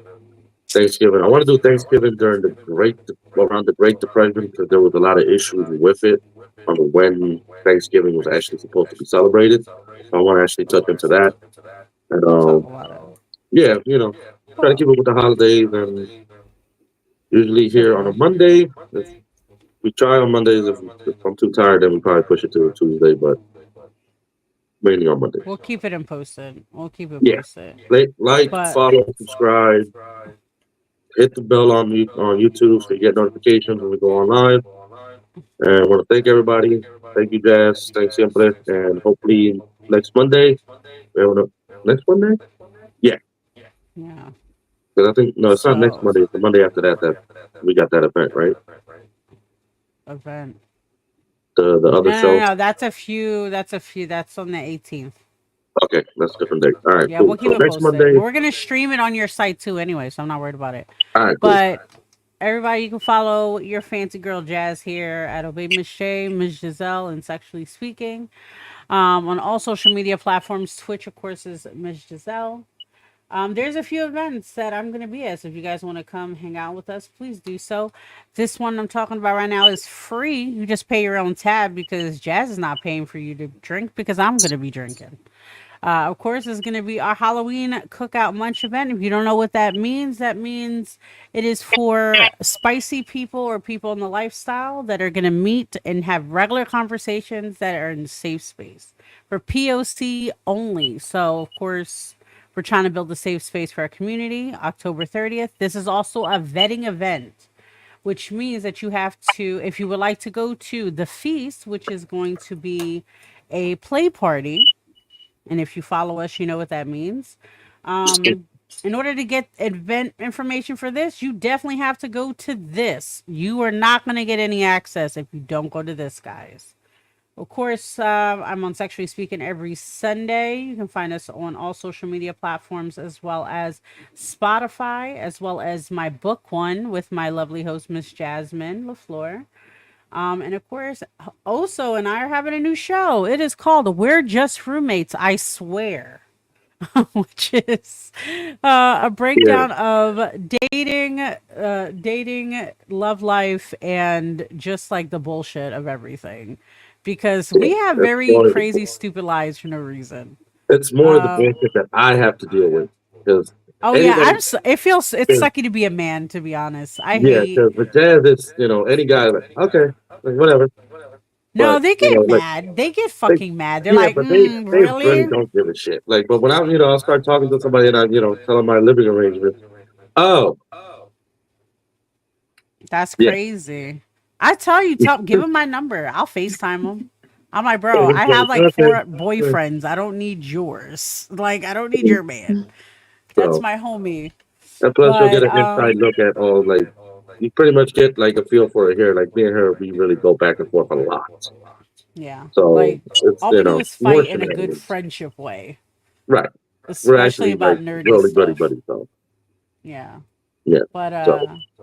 I want to do Thanksgiving during around the Great Depression because there was a lot of issues with it on when Thanksgiving was actually supposed to be celebrated. So I want to actually touch into that. And We'll talk about it. yeah, try to Cool. keep it with the holidays and usually here on a Certainly. Monday. If we try on Mondays, if I'm too tired, then we probably push it to a Tuesday, but mainly on Mondays. We'll keep it in posted. We'll keep it Yeah, posted. like, But follow, subscribe, hit the bell on YouTube so you get notifications when we go on live. And I want to thank everybody. Thank you, Jazz. Thanks, Siempre. And hopefully next Monday, we have next Monday? Yeah. yeah. Because I think, no, it's not next So Monday. It's the Monday after that we got that event, right? event. The No, other no, show. no. That's a few. That's a few. That's on the 18th. Okay, that's a different date. All right, Yeah, cool. we'll keep So it next posted. Monday. But we're gonna stream it on your site too, anyway. So I'm not worried about it. All right, cool. But everybody, you can follow your fancy girl Jazz here at Obey Miss Shay, Miss Giselle, and Sexually Speaking. On all social media platforms, Twitch, of course, is Miss Giselle. There's a few events that I'm going to be at. So if you guys want to come hang out with us, please do so. This one I'm talking about right now is free. You just pay your own tab because Jazz is not paying for you to drink because I'm going to be drinking. Of course, it's going to be our Halloween cookout munch event. If you don't know what that means it is for spicy people or people in the lifestyle that are going to meet and have regular conversations that are in safe space for POC only. So, of course, we're trying to build a safe space for our community. October 30th. This is also a vetting event, which means that you have to, if you would like to go to the feast, which is going to be a play party. And if you follow us, you know what that means. In order to get event information for this, you definitely have to go to this. You are not going to get any access if you don't go to this, guys. Of course, I'm on Sexually Speaking every Sunday. You can find us on all social media platforms as well as Spotify, as well as my book one with my lovely host, Miss Jasmine LaFleur. And of course, Oso and I are having a new show. It is called We're Just Roommates, I Swear, which is a Yeah. breakdown of dating, love life, and just like the bullshit of everything. Because we have That's very more, crazy, stupid lives for no reason. it's more of the bullshit that I have to deal with. Because Oh yeah, it feels it's sucky to be a man, to be honest. I hate. because for Jazz, it's any guy like okay, like whatever. No, But they get mad. They get fucking mad. They're like, but they really really? don't give a shit. Like, but when I'll start talking to somebody and I tell them my living arrangement. Oh, That's crazy. I tell you, give him my number. I'll FaceTime him. I'm like, bro, I have like 4 boyfriends. I don't need yours. Like, I don't need your man. That's my homie. And plus, you'll get an inside look at all, like, you pretty much get like a feel for it here. Like me and her, we really go back and forth a lot. Yeah. So like, it's, all we do is fight in a good friendship way. Right. Especially about like nerdy really stuff. buddy. So. Yeah. Yeah. But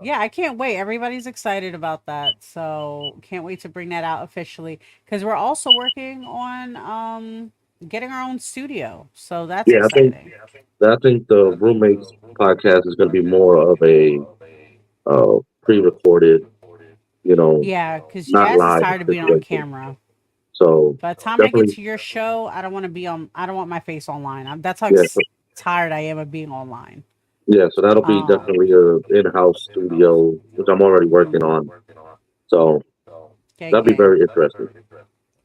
yeah, I can't wait. Everybody's excited about that. So can't wait to bring that out officially. Because we're also working on getting our own studio. So that's exciting. I think the Roommates podcast is going to be more of a pre-recorded, Yeah, because Jazz is tired of being on camera. So by the time I get to your show, I don't want to be on. I don't want my face online. That's how tired I am of being online. Yeah, so that'll be definitely an in-house studio, which I'm already working on. So that'll be very interesting.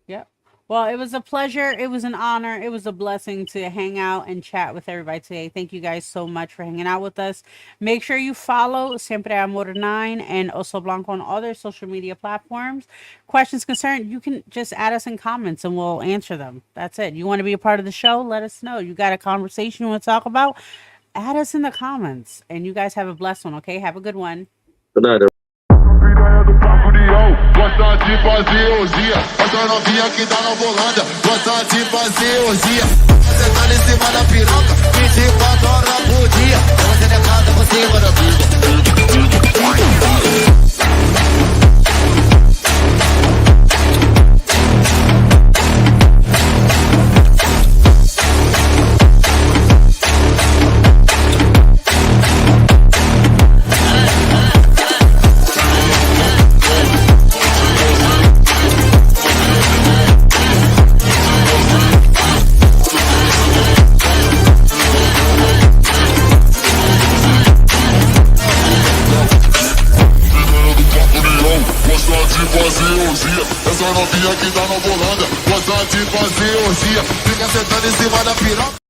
Yep. Well, it was a pleasure. It was an honor. It was a blessing to hang out and chat with everybody today. Thank you guys so much for hanging out with us. Make sure you follow SIEMPREAMOR 9 and Oso Blanco on all their social media platforms. Questions, concerns, you can just add us in comments and we'll answer them. That's it. You want to be a part of the show? Let us know. You got a conversation you want to talk about? Add us in the comments. And you guys have a blessed one, okay? Have a good one. Good night, gosta de fazer orgia. Essa novinha que tá na volanda, gosta de fazer orgia. Você tá em cima da piroca, 24 horas por dia. Você decada por cima da Essa novinha que tá na volanda, gosta de fazer orgia. Fica sentando em cima da piroca.